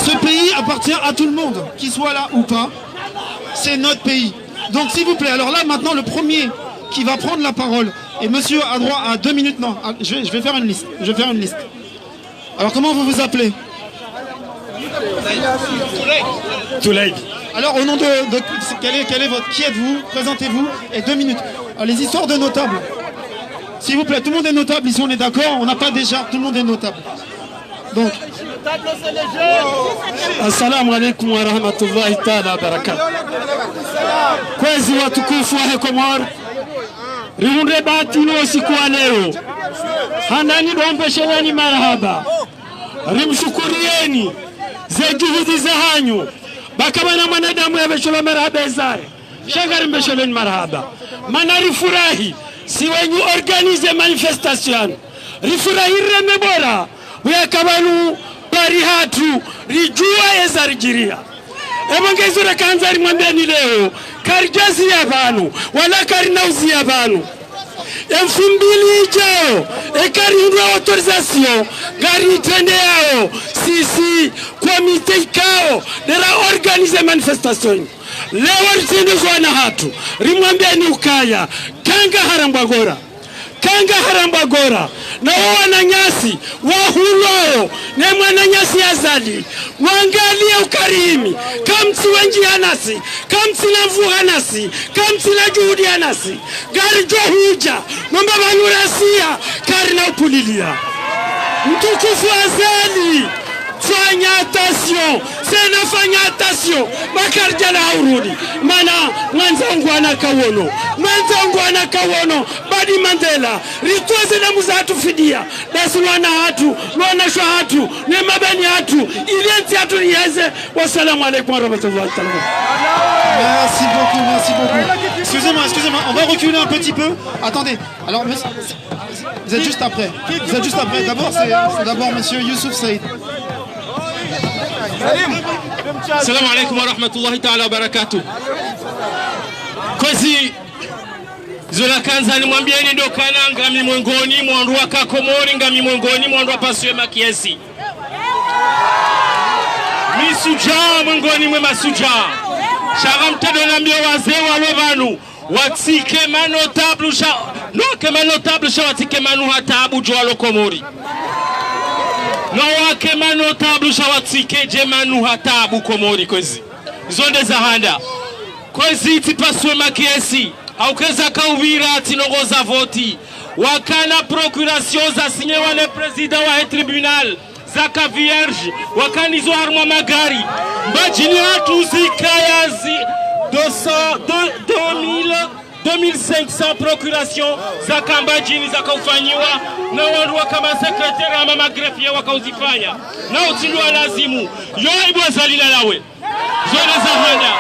ce pays appartient à tout le monde, qu'il soit là ou pas, c'est notre pays. Donc s'il vous plaît, alors là maintenant le premier qui va prendre la parole, et monsieur a droit à 2 minutes, non, je vais faire une liste, Alors comment vous vous appelez? Touleïd. Alors au nom de quel est votre, qui êtes-vous? Présentez-vous, et 2 minutes. Alors, les histoires de notables. S'il vous plaît, tout le monde est notable, ici on est d'accord, on n'a pas déjà, tout le monde est notable. Donc. Assalamu alaikum wa rahmatullahi ta'ala wa barakatuh. Kwezi watukufu wa Komoro, riunde batino usiku wa leo, handani dompesheleni marhaba, rimshukurieni ze juhudi za hanyu, bakabana mwanadamu yabeshola marhaba ezare, shangari mbesheleni marhaba, mana rifurahi, si wenyu organize manifestation, rifurahi remebora, uyakabanu bari hatu rijua ezarijiria ebongezo rekanzari mwambeni leo karijazi y'abantu wala karinauzi y'abantu emfumbili ijao ekarindwa autorisation gari tende yao sisi komite ikao dera organize manifestation leo ritende zwana hatu rimwambeni ukaya kanga haramba gora na wana nyasi wahulo ne mwana nyasi azali wangalie ukarimi kamsi wenji anasi kamsi na mvuha nasi kamsi na juhudi anasi gari johuja nomba banurasia kari na upulilia mtukufu azali fanya attention, sena fanya attention, makarjala urudi, mana mwanzangu anakawono, badi Mandela, rituaze na muzatu fidia, dasulwana hatu, luana shwa hatu, nemabani hatu, ilienti hatu niyeze, wassalamu alaikum wa rahmatullahi wa barakatuh. Merci beaucoup. Excusez-moi, on va reculer un petit peu. Attendez, alors vous êtes juste après. D'abord monsieur Youssouf Saïd. Assalamu alaikum wa rahmatullahi ta'ala wa barakatuh. Kozi zola kanza ni mwambieni ndo kananga mimwengoni mwandua kakomori nga mimwengoni mwandua paswe makiesi. Misuja mwengoni mwe masuja. Shagamtedo na mbio wazee walobanu. Watike manotable sha noke manotable sha watike manu hatabu jwalo komori. No wake manotable sha watike je manu hatabu komori kozi. Zonde za handa. Kozi tipaswe makiesi. Haukeza kauvira tinogoza voti. Wakana procuration za sinye wane prezida wa tribunal. Zaka vierge. Wakani zo harma magari. Mbajini hatu zikayazi. 2500 procuration za kambajini za kaufanyiwa na wanduwa kama sekretari ama magrefie wakauzifanya na utindua lazimu yoibu wazalila lawe zone za handa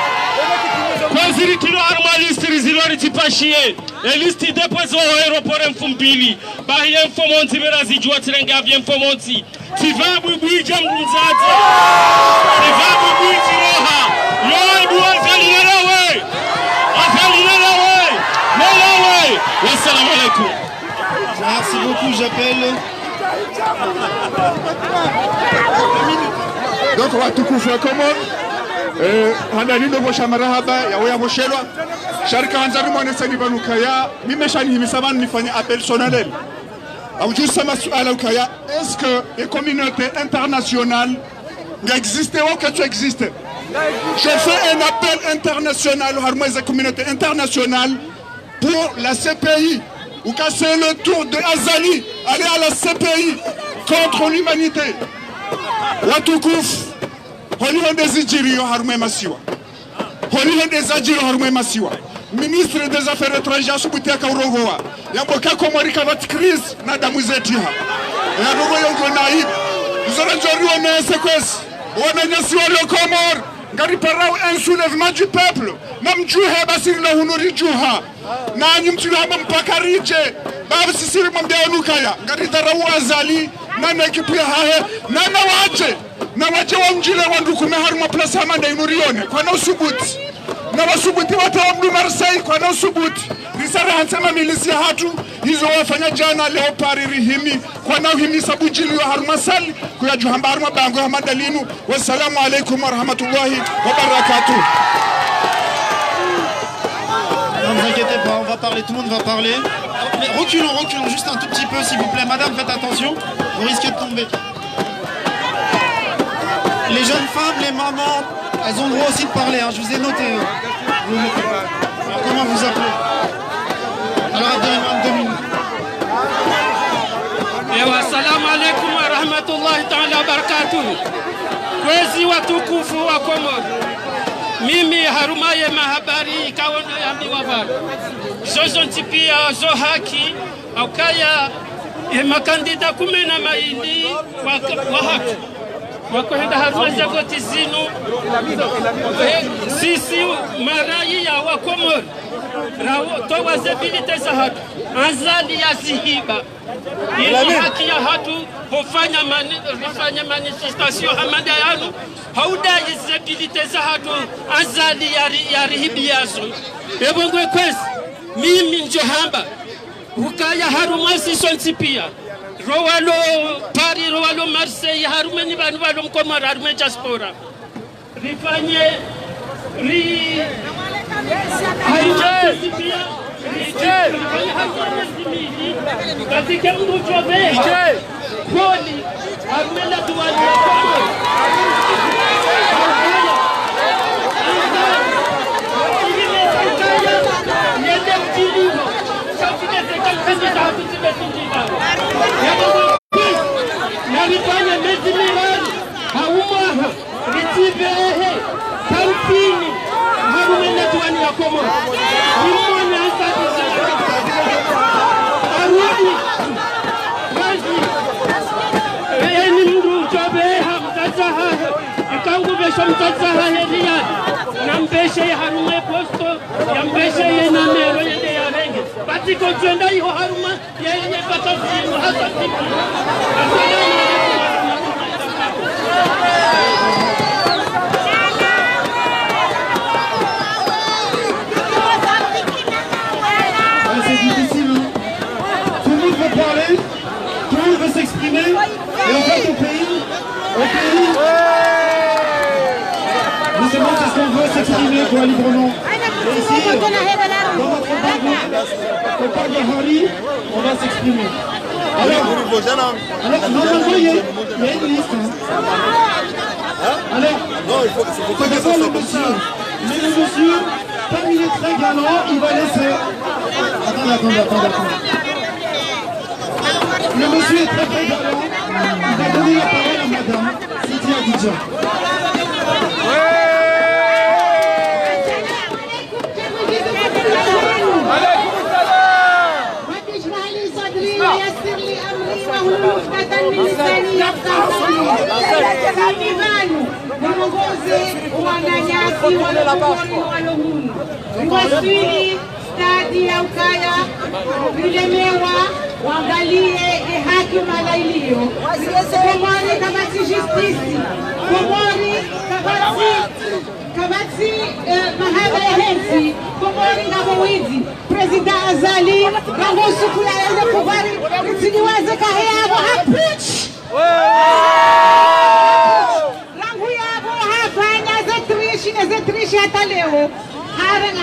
kwa zirikilo armalisti rizilori tipashie elisti depozo wa aeropore mfumbili bahiye mfomonti berazi juwa tirenga avye mfomonti tivabu ibuija mgunzati tivabu ibuiji roha yoibu wazalila lawe Assalamu alaikum. Merci beaucoup, j'appelle. Donc watukufu wa Komoro handalindo bosha marahaba ya waya boshelwa sharika hanzaru mwanesani banukaya mimeshani himisaban nifanye appel solennel juste sama suala ukaya est-ce que les communautés internationales existent ou que tu existes? Je fais un appel international aux communautés internationales pour la CPI ou casser le tour de Azali, aller à la CPI contre l'humanité. Watukuf, on y a des idjiri harmé masiwa. On y a des adjiri harmé masiwa. ministre des affaires étrangères subutia kaurongoa yamboka Komori kavat Chris na damu zetu ha ya rogo yongo naib zora jori wana sekwes wana nyasi wale Komor ngari parao un soulèvement du peuple namjuhe basiri na hunuri juha na nyumtulu haba mpaka rije baba sisiri mwambia nukaya ngari darau azali nana ekipu ya hahe nana waje wa mjile wandukume haruma plasa hamanda inurione kwa na usubuti na wasubuti wata wa mdu Marseille kwa na usubuti risara hansema milisi ya hatu hizo wafanya jana leo pari rihimi kwa na uhimi sabujili wa haruma sali kuya juhamba haruma bango ya madalinu. Wassalamu alaikum wa rahmatullahi wa barakatuh. Ne vous inquiétez pas, on va parler, tout le monde va parler. Mais reculons juste un tout petit peu s'il vous plaît. Madame, faites attention, vous risquez de tomber. Les jeunes femmes, les mamans, elles ont le droit aussi de parler, hein. Je vous ai noté. Alors comment vous appelez? Alors à 2 minutes. Assalamu alaikum wa rahmatullahi ta'ala wa barakatuh. Kwezi watukufu wa Komoro. Mimi harumaye mahabari kawana yambi wavara. Zozo ntipia zo haki aukaya makandida kumena maindi wa haki. Wakwenda haruma zagoti zinu sisi marayi ya wa Komoro. Towa zebilite za hatu azali ya zihiba ili haki ya hatu hufanya manifestation hamada yanu hauda zebilite za hatu azali ya rihibi yazo ebongwe kwezi mimi njohamba ukaya haruma sisonsi pia rowalo Paris rowalo Marseille harume ni banu balo Komoro harume diaspora rifanye katika mtu chobe kweli amela tuwali Komoro. Nimone asante arudi wazi ni mndu chobe hamtazaha ikangu besho mtazaha heria nambeshe harume posto yambeshe na mero yende ya renge batiko twenda hiyo haruma yeye patazini hasati. Tout le monde veut s'exprimer et en fait au pays justement c'est ce qu'on veut, s'exprimer quoi librement. Et ici, dans notre parc de Harry, on va s'exprimer. Alors normalement il y a une liste. Alors, c'est d'abord le monsieur. Mais le monsieur, comme il est très galant, il va laisser... Attends. Le monsieur est très très galant. Il va donner la parole à madame Sidi Adidja. Stadi ya ukaya ulemewa waangalie haki malailio Komori kabati justice Komori kabati mahaba ya hensi Komori ngabowizi President Azali gango sukula ya kubari siniwaze kahea hapuch rangu yabo hafanya zetrishi hata leo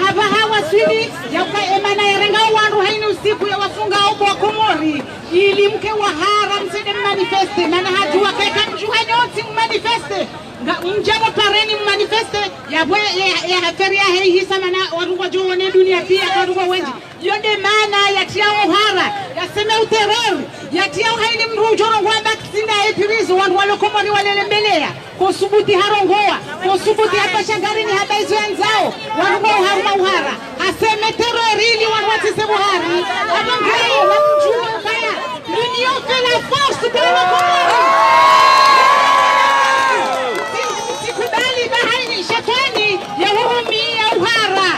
haba hawa swili yauka emana yarenga wandu haini usiku ya wafunga obo wa Komori ili mke wa hara msede manifeste mana hajua kaika mjuha nyoti manifeste mjamo pareni manifeste ya haferia hei hisa mana warungwa juwane dunia pia warungwa wenji yonde mana yatia uhara yaseme uterori yatia haini mrujoro wabakti tina epirizo wandu walokomori walelembelea kosubuti harongoa kosubuti hapa shangarini haba izo yanzao wandu haruma uhara haseme terorili wandu watise buhari abangei namjua kaya l'union fait la force de l'Okomori. Sikubali bahani shetani ya hurumia uhara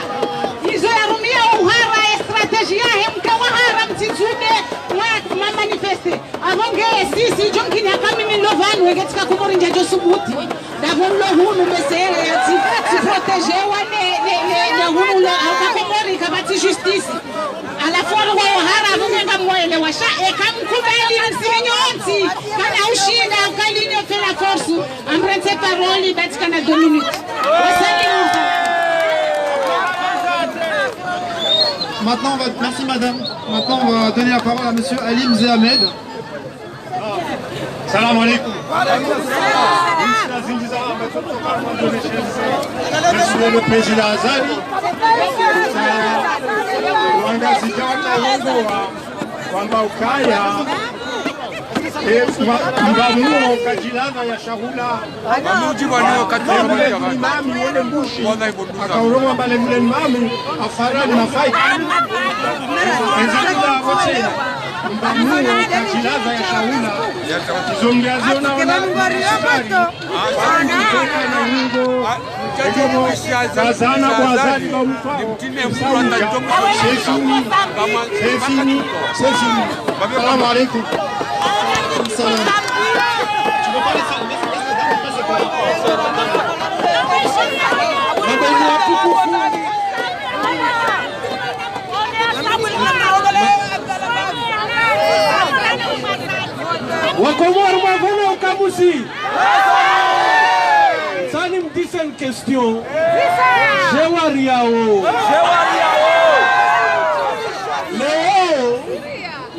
izo ya rumia uhara strategia hemkawahara mtizume wa manifeste avonge sisi jonkini akamimi lovanu wegetika kumori njajo subuti davonlo hunu mesere ya si protéger wane hunu lo akakomori kabati justice à la fois le wahara avonge mwele washa ekamkubali nsihenyonti kana ushinda ukalinyo fait la force emprunter parole batika na 2 minutes. Maintenant, merci madame. Maintenant, on va donner la parole à monsieur Alim Zehamed. Salam alaikum. Monsieur le président Azali, mbamuo kajilana ya shahula mamuji wanao katika mami wale mbushi akauroma bale mle mami afarani na fight nzakula wote mbamuo kajilana ya shahula kizongeazio na wana kazana kwa azali wa mfao sefini salamu alaikum. Wakomori mwavona ukamusi. Ça me dit une question.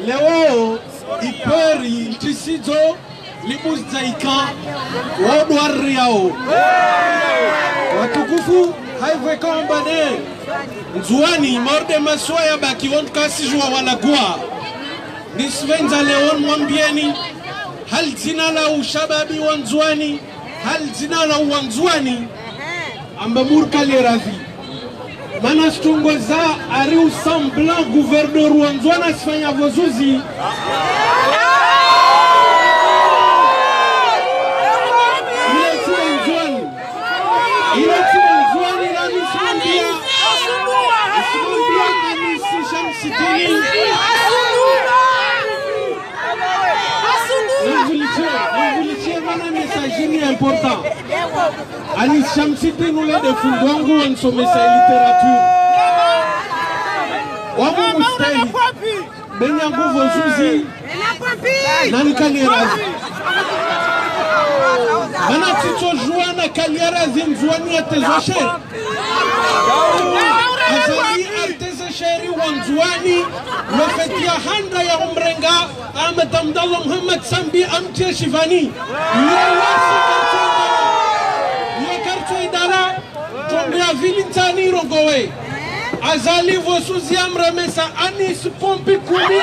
Léo, Iperi, Tisizo, Libus Zaika, Wodwariao. Watukufu, haive kombane. Nzuani, morde maswaya baki won kasi jua wanagua. Nisvenza Leon mwambieni. Hal zina la ushababi wanzuani. Hal zina la wanzuani. Ambamur kaleravi. Manastungoza ari semblant gouverneur wanzuana sifanya vozuzi. Important. Alice Shamsiti nous l'a défendu en son message littérature. Wamu Musteli, Benyango Vozuzi, Nankalera. Manatito Joana Kaliera Zinzwani Atezosher. Azali Atezesheri Wanzwani, Lofetia Handa ya Umrenga, Ahmed Abdallah Muhammad Sambi Amtia Shivani. Idara Tombia Vilintani Rogowe Azali Vosuzi Amramesa Anis Pompi Kumi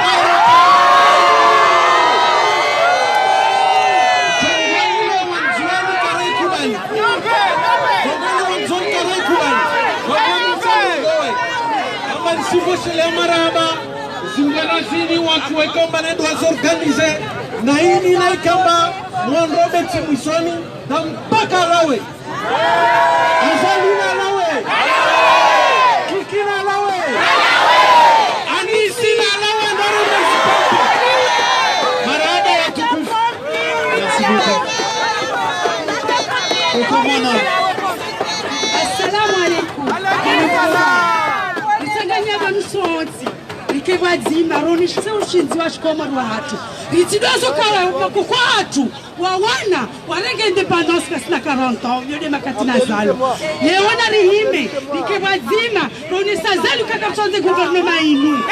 Zingarazini watu wekomba ne doit s'organiser na hii na ikamba Mwan Robert Mwisoni na mpaka lawe Azalina lawe Kikina lawe Anisina lawe Marada ya tukufu. Merci beaucoup. Assalamu alaikum. Nisanganya bamusonzi. Ikebwa dzima ronishe ushinzi washikomori wahatu. Itidozo kawa kwa hatu. Wawana warenge independence kasina 40 ans yode makatina zalo leona rihime ikebwa dzima ronisa zalo kakapsonze gouvernement inu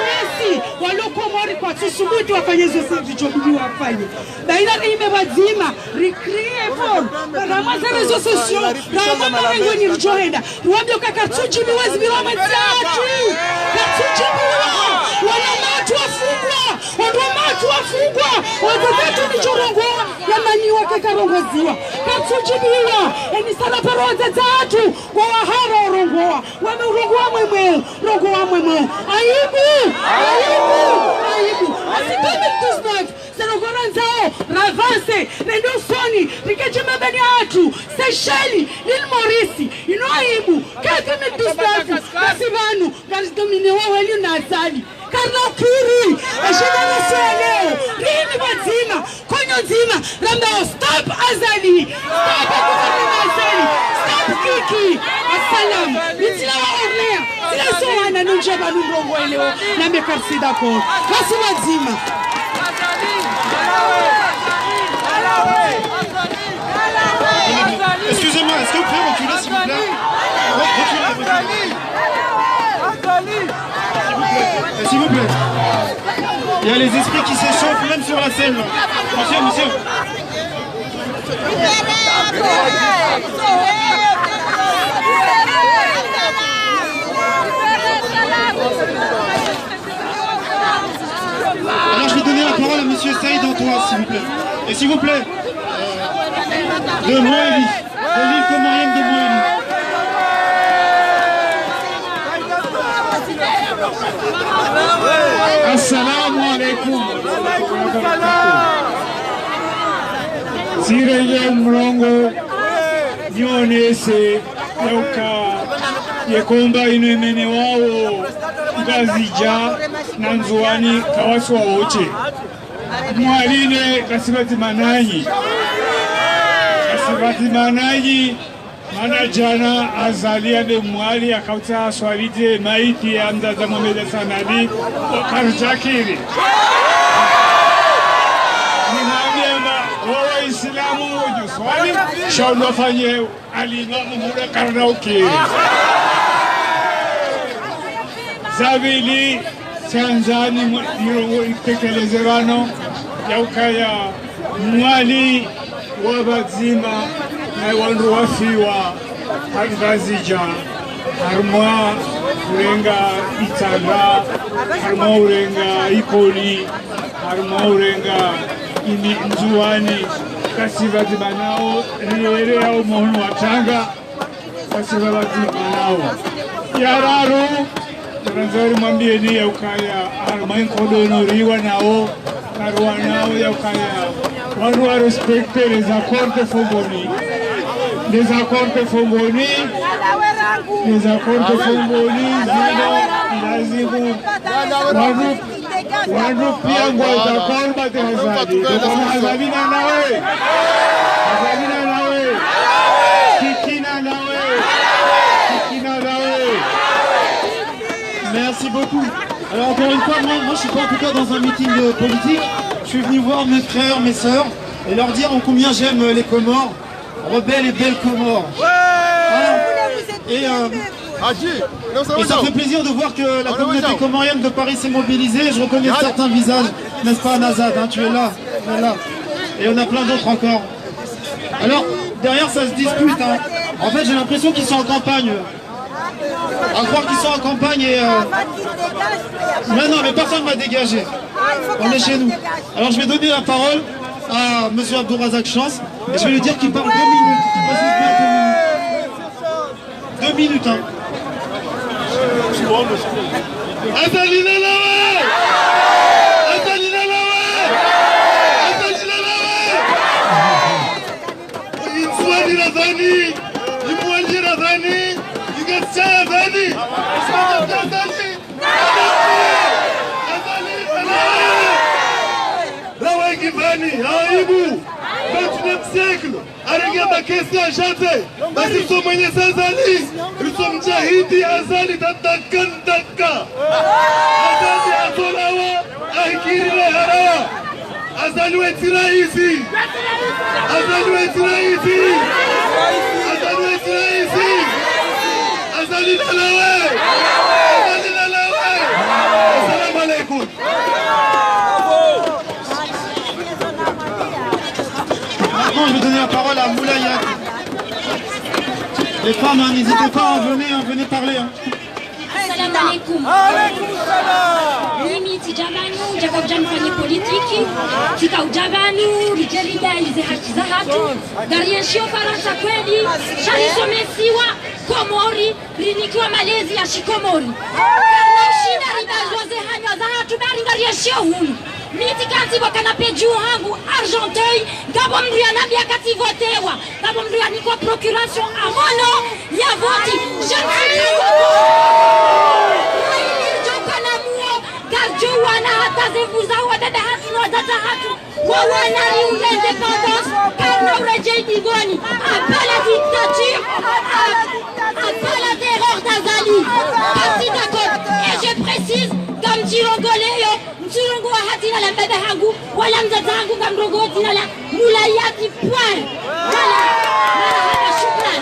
Messi walokomori kwa tsusubuti wafanye zote vichobili wafanye baina rihime wadzima recreate for ramaza rezo sosio rama marengo ni rjohenda wabyo kakatsujibi wazibira matatu katsujibi wana matu wafungwa wana matu kafungwa wazatatu michorongoa yamaniwa kekarongoziwa katsuchibiwa enisala paroza dzatu wawahara orongoa wameurongoa mwemweo rongoa mwemweo aibu asitome 19 serogora nzao ravance rendosoni rikechemabeni atu seycheli lilmorisi inoaibu 2019 kasivanu karidomine waweli nazali karnokiri eshinanasieleo rini wazima konyo nzima rambao stop azali stop akukarina azali stop kiki assalam nitila waornea sila sohana nunjeba nunrongo eleo namekarsi d'accord kasi wazima Excusez-moi, est-ce que vous pouvez reculer s'il vous plaît? S'il vous plaît. Il y a les esprits qui s'échauffent même sur la scène. Monsieur. Alors je vais donner la parole à monsieur Saïd Antoine, s'il vous plaît. Et s'il vous plaît, de Moélie, de l'île comorienne de Moélie. Assalamu alaikum. Sireye mrongo nyonese yauka yekomba inemene wao ngazija na nzuani kawaswa wote mwaline kasibati mananyi mana jana azalia de mwali akauta swalite maiti ya mzaza Mohamed Sanadi karjakiri Islamu ujuswali shaunafanye alimamu muda karnaukiri Zabili Tanzani mirongo itekelezerano ya ukaya mwali wabazima na wandu wafiwa hargazija harma urenga itanga harma urenga ikoni harma urenga ini nzuani kasibazima nao riwere yao mohonu watanga kasibazima nao yararu Ranzari mwambie ni ya ukaya armain kodono riwa nao karwa nao ya ukaya wanu wa respecte les accords de Fomboni zino lazimu wanu pia ngwa zakor bate hazadi hazadina nawe kikina nawe Merci beaucoup. Alors encore une fois, moi je ne suis pas en tout cas dans un meeting politique. Je suis venu voir mes frères, mes sœurs et leur dire en combien j'aime les Comores, rebelles et belles Comores. Et ça fait plaisir de voir que la communauté comorienne de Paris s'est mobilisée. Je reconnais certains visages, n'est-ce pas Nazad, hein, tu es là. Et on a plein d'autres encore. Alors, derrière ça se dispute. Hein. En fait, j'ai l'impression qu'ils sont en campagne. À croire qu'ils sont en campagne et... Mais non, mais personne ne m'a dégagé. On est chez nous. Alors je vais donner la parole à M. Abdourazak Chance et je vais lui dire qu'il parle 2 minutes. 2 minutes, hein. Aibu 29e siècle, Arega Bakesi Ajate, Basiso Mwenye Sazali, Rusom Jahidi Azali Tatakan Taka, Azali Azolawa, Ahikiri Harawa, Azali Wetiraisi, Azali Wetiraisi, Azali Wetiraisi, Azali Lalawe, Azali Lalawe, Assalamu alaikum. Maintenant, je vais donner la parole à Moulaya. Les femmes, hein, n'hésitez pas, venez parler. Hein. Assalamu alaikum. Mimi Tijamanu, Jacob Jan kwenye politiki. fika ujaganu lijelidaize haki za hatu darieshio Faransa kweli shalisomesiwa Komori linikiwa malezi ya shikomori karna ushina ribazoze hanywa za hatu bari darieshio hunu miti kanzi wakana peju hangu Argenteuil gabo mdu ya nabia kati votewa gabo mdu ya niko procuration amono ya voti Garjuwana hata zevuza wadada hatu na wadada hatu wawana ni l'indépendance karna urejei digoni apa la dictature apa la terreur d'Azali parti d'accord et je précise comme Tirongoleo Mturongo wa hatina la mbebe hangu wala mzaza hangu kamrogo hatina la mulayati poil voilà marahaba shukran.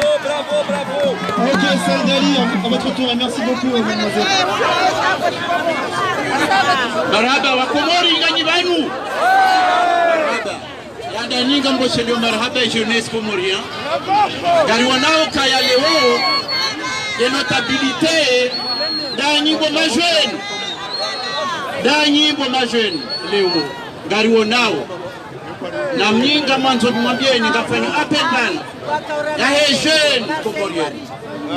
Ok, Saïdali, à votre tour et merci beaucoup mademoiselle. Marhaba wa Komori nganyi banu. Yanda ninga mboshelio marhaba jeunesse comorien. Gari wanao kaya leo de notabilité da nyimbo majweni. Da nyimbo majweni leo. Gari wanao na mninga mwanzo mwambieni ngafanya apendan. Ya he jeune comorien.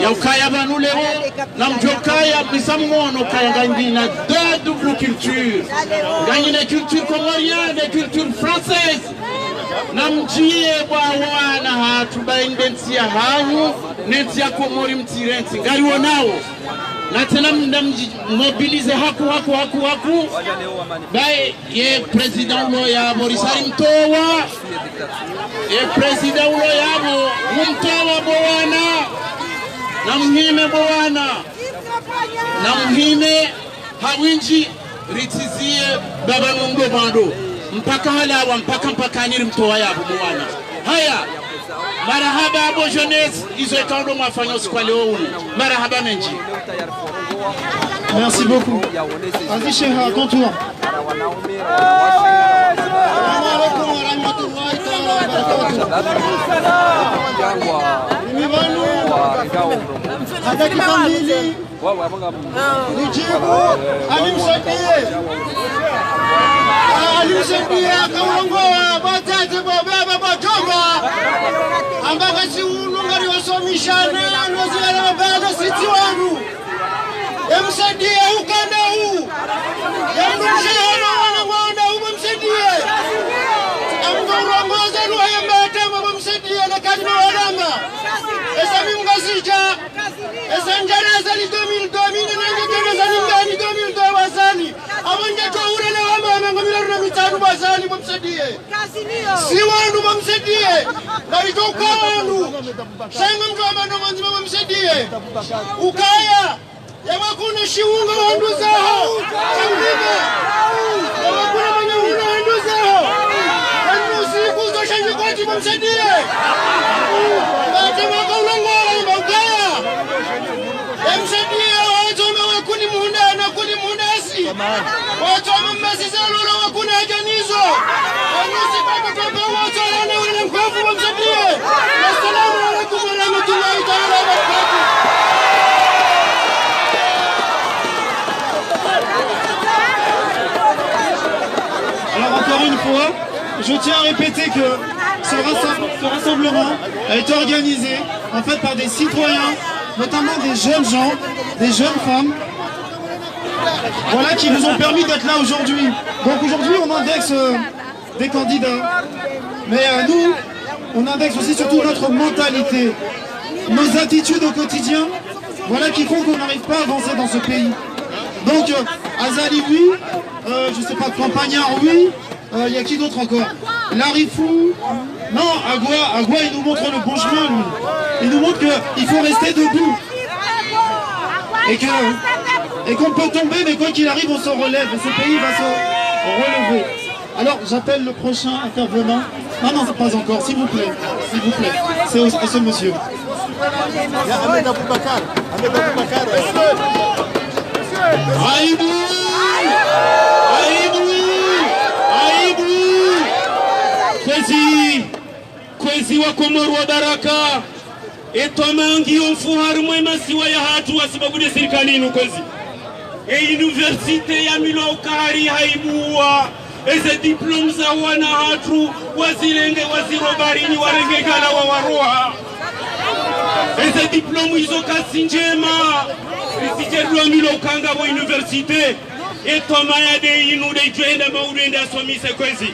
Ya ukaya banu leo na mjokaya bisamono kaya ngandina deux double culture gagner des cultures comoriennes des cultures françaises na mjie bwa wana hatu baindensia hanyu nentia komori mtirensi ngari wonao na tena mdamji mobilize haku bae ye president ulo ya Morisari Mtowa ye president ulo yabo Mtowa bwana na mhime bwana na mhime hawinji ritizie baba mungo bando mpaka halawa mpaka niri Mtowa yabo bwana. Haya marahaba abo jeunesse izo ekando mafanya kwa leo uni marahaba menji. Merci beaucoup. Vas-y Cheikh, à ton tour. Hata kipambili nijibu alimsaidia kaongoa batete baba batomba ambaka si unungari wasomishana nozila mabada siti wanu emsaidie ukanda huu yamshihana wana mwana umemsaidie amgongoza luhayembata mabamsaidie na kadima walama esa mimgasija esa njana zali 2002 nanga zali ngani 2002 wasali abonje to urele wama ngomila na mitanu basali bamsaidie si wanu bamsaidie ngari to kwanu sanga mtu amano manzima bamsaidie ukaya yawakuna shiunga wandu zaho shangima yawakuna manyahuna wandu zaho wanusi kuzo shanjikoti bamsaidie ngati wakaulongola imaukaya yamsaidie wachome wakuni muhunda na kuni muhundasi wachome mmasi zalula wakuni hajanizo wanusi bakatoka wacholana wile mkofu bamsaidie. Assalamu alaikum wa rahmatullahi ta'ala wa barakatuh. Alors encore une fois, je tiens à répéter que ce rassemblement a été organisé en fait par des citoyens, notamment des jeunes gens, des jeunes femmes, voilà, qui nous ont permis d'être là aujourd'hui. Donc aujourd'hui on indexe des candidats, mais nous on indexe aussi surtout notre mentalité, nos attitudes au quotidien, voilà qui font qu'on n'arrive pas à avancer dans ce pays. Donc Azali oui, je sais pas, Campagnard oui, il y a qui d'autre encore? Larifou, non, Agua il nous montre le bon chemin lui. Il nous montre qu'il faut rester debout. Et qu'on peut tomber, mais quoi qu'il arrive on se relève et ce pays va se relever. Alors j'appelle le prochain intervenant. Non, pas encore, s'il vous plaît, c'est à ce monsieur. Ahmed Aboubakar. Aïbou! Kwezi wa Komoro wa Baraka etomangi omfuharu mwema siwa ya hatu wasibagude serikalini kwezi universite ya milo ukari haibua eze diplom za wana hatu wazirenge wazirobarini warengekala wa waroha eze diplom hizo kasi njema isijerwa milo ukanga wa universite etomaya de inu de juenda maudende asomise kwezi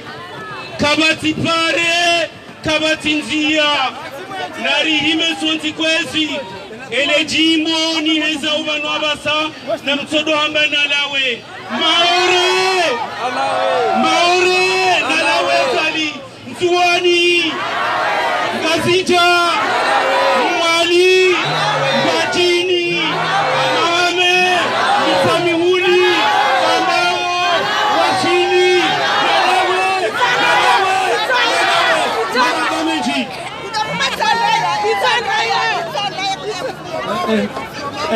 kabati pare kabati nzia nari hime sonti kwezi ele jimbo ni heza ubanu abasa na mtodo hamba nalawe maore nalawe zali mtuwani ngazija mwali mbajini amame misamihuli kambao washini nalawe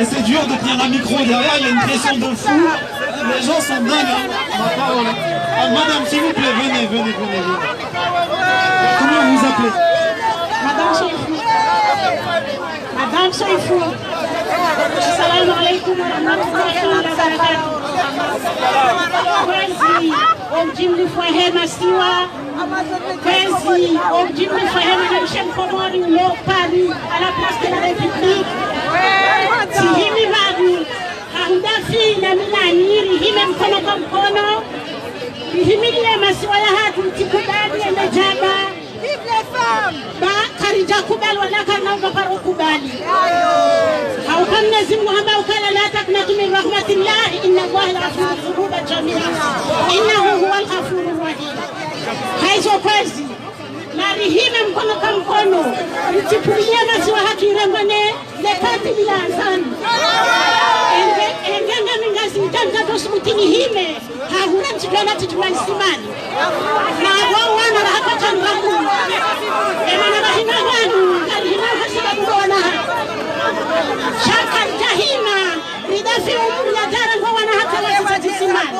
C'est dur de tenir un micro derrière, il y a une pression de fou. Les gens sont dingues, hein. Ma parole. Ah, madame, s'il vous plaît, venez. Comment vous vous appelez? Madame Soifou. Assalamu alaikum wa rahmatullahi wa barakatuh. Kwezi, omjimli fwahema siwa. Kwezi, omjimli fwahema na mshem komori ulo Paris, à la place de la République. Sihimi bagu, hahudafi na minaniri, hime mkono kwa mkono. Himile masiwa ya hatu, tikubali ya mejaba. Vive les femmes! Ba karija kubali wala kanamba paro kubali. Au kam Mwenyezi Mungu ukala la taknatu min rahmatillah inna Allaha yaghfiru dhunuba jami'a innahu huwal ghafurur rahim. Haizo kwezi na rihime mkono kwa mkono mtipulie masiwa haki rembane lepati bila azani. Engenge mingazi mtanga tosumutini hime hahura mchikana tituwa isimani. Na wana rahaka changamu emana bahina wanu kalihina hasibabu wana shaka jahima ridafi umuri ya jara kwa wana hata wazati simani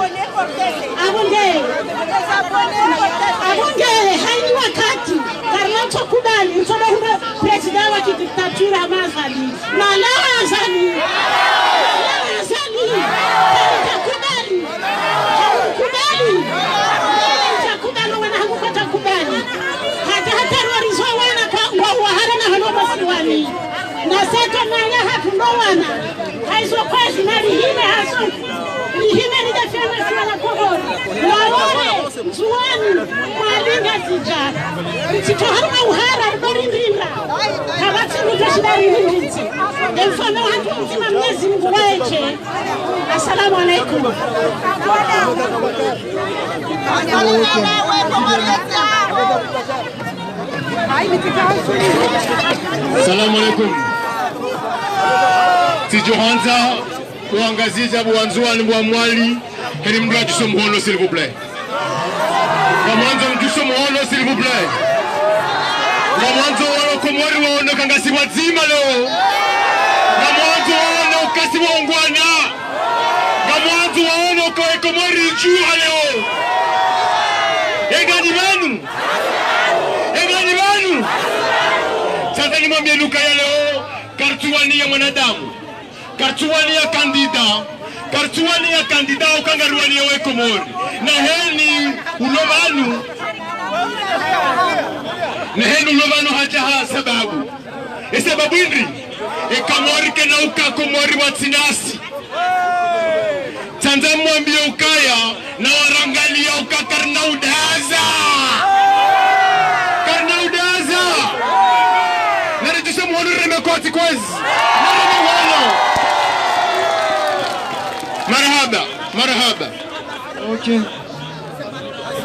abunge haini wakati karnato kubali msoda hume presida wa kidiktatura mazali na lazali na sasa nanya hatundowana haizo kwezi na lihime haso lihime nidafema sana kohori waone zuwani mwalinga tijara mtitoharma uhara mborindinda kabati mutashidari hindinti emfano hantu mzima Mwenyezi Mungu waeche. Assalamu alaikum. Salamu alaikum. Tijohanza kuangazia buanzuani bwa mwali heri mdwa juso muhono s'il vous plaît. Kamwanzo juso muhono s'il vous plaît. Kamwanzo wano komori waone kangasi wazima leo. Kamwanzo waone ukasi waongwana. Kamwanzo waone ukawe komori jua leo. Egani wanu. Sasa nimwambie Luka ya leo kartuani ya mwanadamu, kartuani ya kandida ukangaruani ya wekomori na heni ulovanu hajaha sababu sababu indri ekamori kena ukakomori watsinasi tanza mwambie ukaya na warangalia ukakarnaudaza Koti kwezi marhaba. Ok.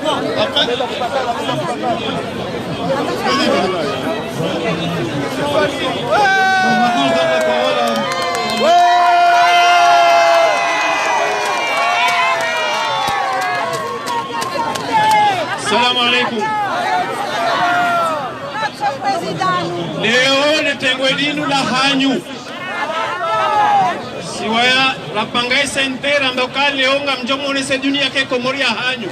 Maintenant je donne la parole à... Salam alaikum. Leo netengwe dinu la hanyu siwaya la pangai sentera ndoka leo ngamjomone se dunia ke komori ya hanyu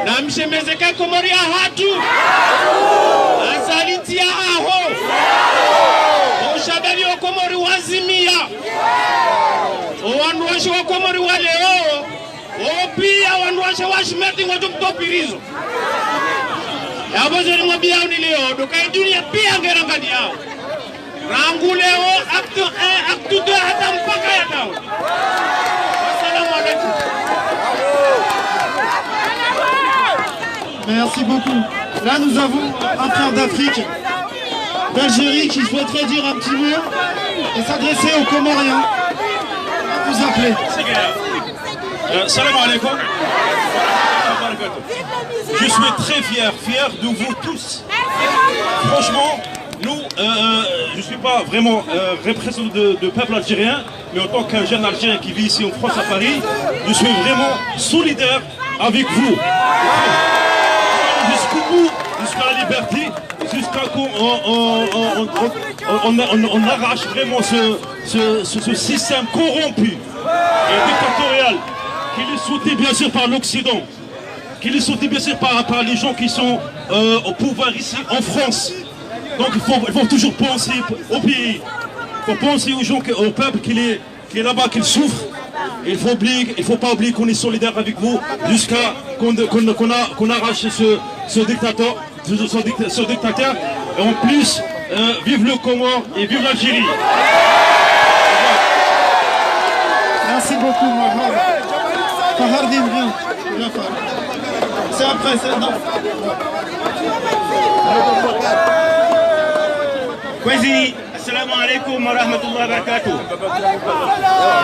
na mshemeze ke komori ya hatu azaliti ya aho oshabali wa komori wazimia owandu washi wa komori wa leo Opia wanduasha washmerti ngwa tukutopirizo. Yabo zori mwabia unileo, dokai dunia pia ngerangani yao. Rangu leo, acte 1, acte 2, hata mpaka ya tao. Assalamu alaikum. Merci beaucoup. Là, nous avons un frère d'Afrique, d'Algérie, qui souhaiterait dire un petit mot et s'adresser aux Comoriens. Vous appelez. Salam alaikum. Je suis très fier de vous tous. Franchement, nous, je ne suis pas vraiment représentant de peuple algérien, mais en tant qu'un jeune Algérien qui vit ici en France à Paris, je suis vraiment solidaire avec vous. Jusqu'au bout, jusqu'à la liberté, jusqu'à qu'on on arrache vraiment ce système corrompu et dictatorial qui est soutenu bien sûr par l'Occident, qui est soutenu bien sûr par les gens qui sont au pouvoir ici en France. Donc il faut toujours penser au pays, il faut penser aux gens, au peuple qui est là-bas, qui souffre. Il faut pas oublier qu'on est solidaire avec vous jusqu'à qu'on arrache ce dictateur. Et en plus, vive le Comore et vive l'Algérie. Merci beaucoup, Mohamed. Fahardine, viens. C'est après, c'est non. Kwezi, assalamu alaikum wa rahmatullahi wa barakatuh.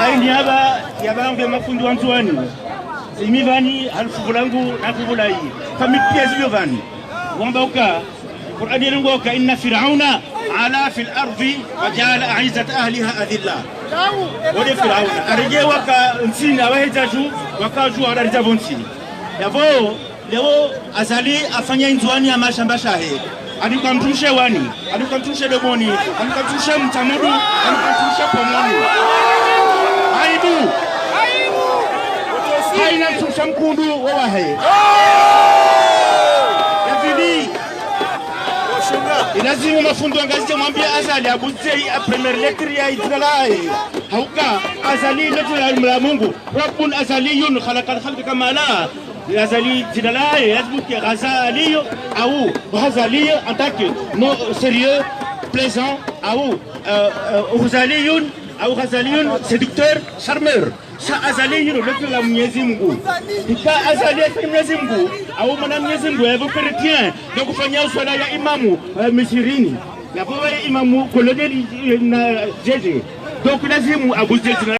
Haini yaba ngwe mafundi wa Nzwani. Imivani halfubulangu na kubulai. Famipia ziliyovani. Wambauka, Qur'ani yangoka inna fir'auna ala fil ardi wa ja'ala a'izzata ahliha adilla. Wode fir'auna arije waka nsini awahejaju wakaju ararija bonsini. Yavo leo azali afanya Nzwani amashamba shahe. Adukamtushe wani, adukamtushe domoni, adukamtushe mtamudu, adukamtushe pomoni. Aibu! Haina mtushe mkundu wawahe. Yavidi! Inazimu mafundu angazite mwambia azali abuzei a premier lettre ya Israeli. Hauka azali lettre ya Mungu. Rabbun azaliyun khalaqal khalqa kama la. Azali Zidalaye, Yazbouki, Razali, Aou, Razali, en tant que non sérieux, plaisant, Aou, Razaliyun, Aou Razaliyun, séducteur, charmeur. Sa Azaliyun, le la Mniezimgu. Ika Azali, le Mniezimgu, Aou Madame Mniezimgu, elle vous chrétien. Donc, vous faites un ya Imamu, Messirini. La pauvre Imamu, colonel Jéjé. Donc, Nazimu, Abou Zedina.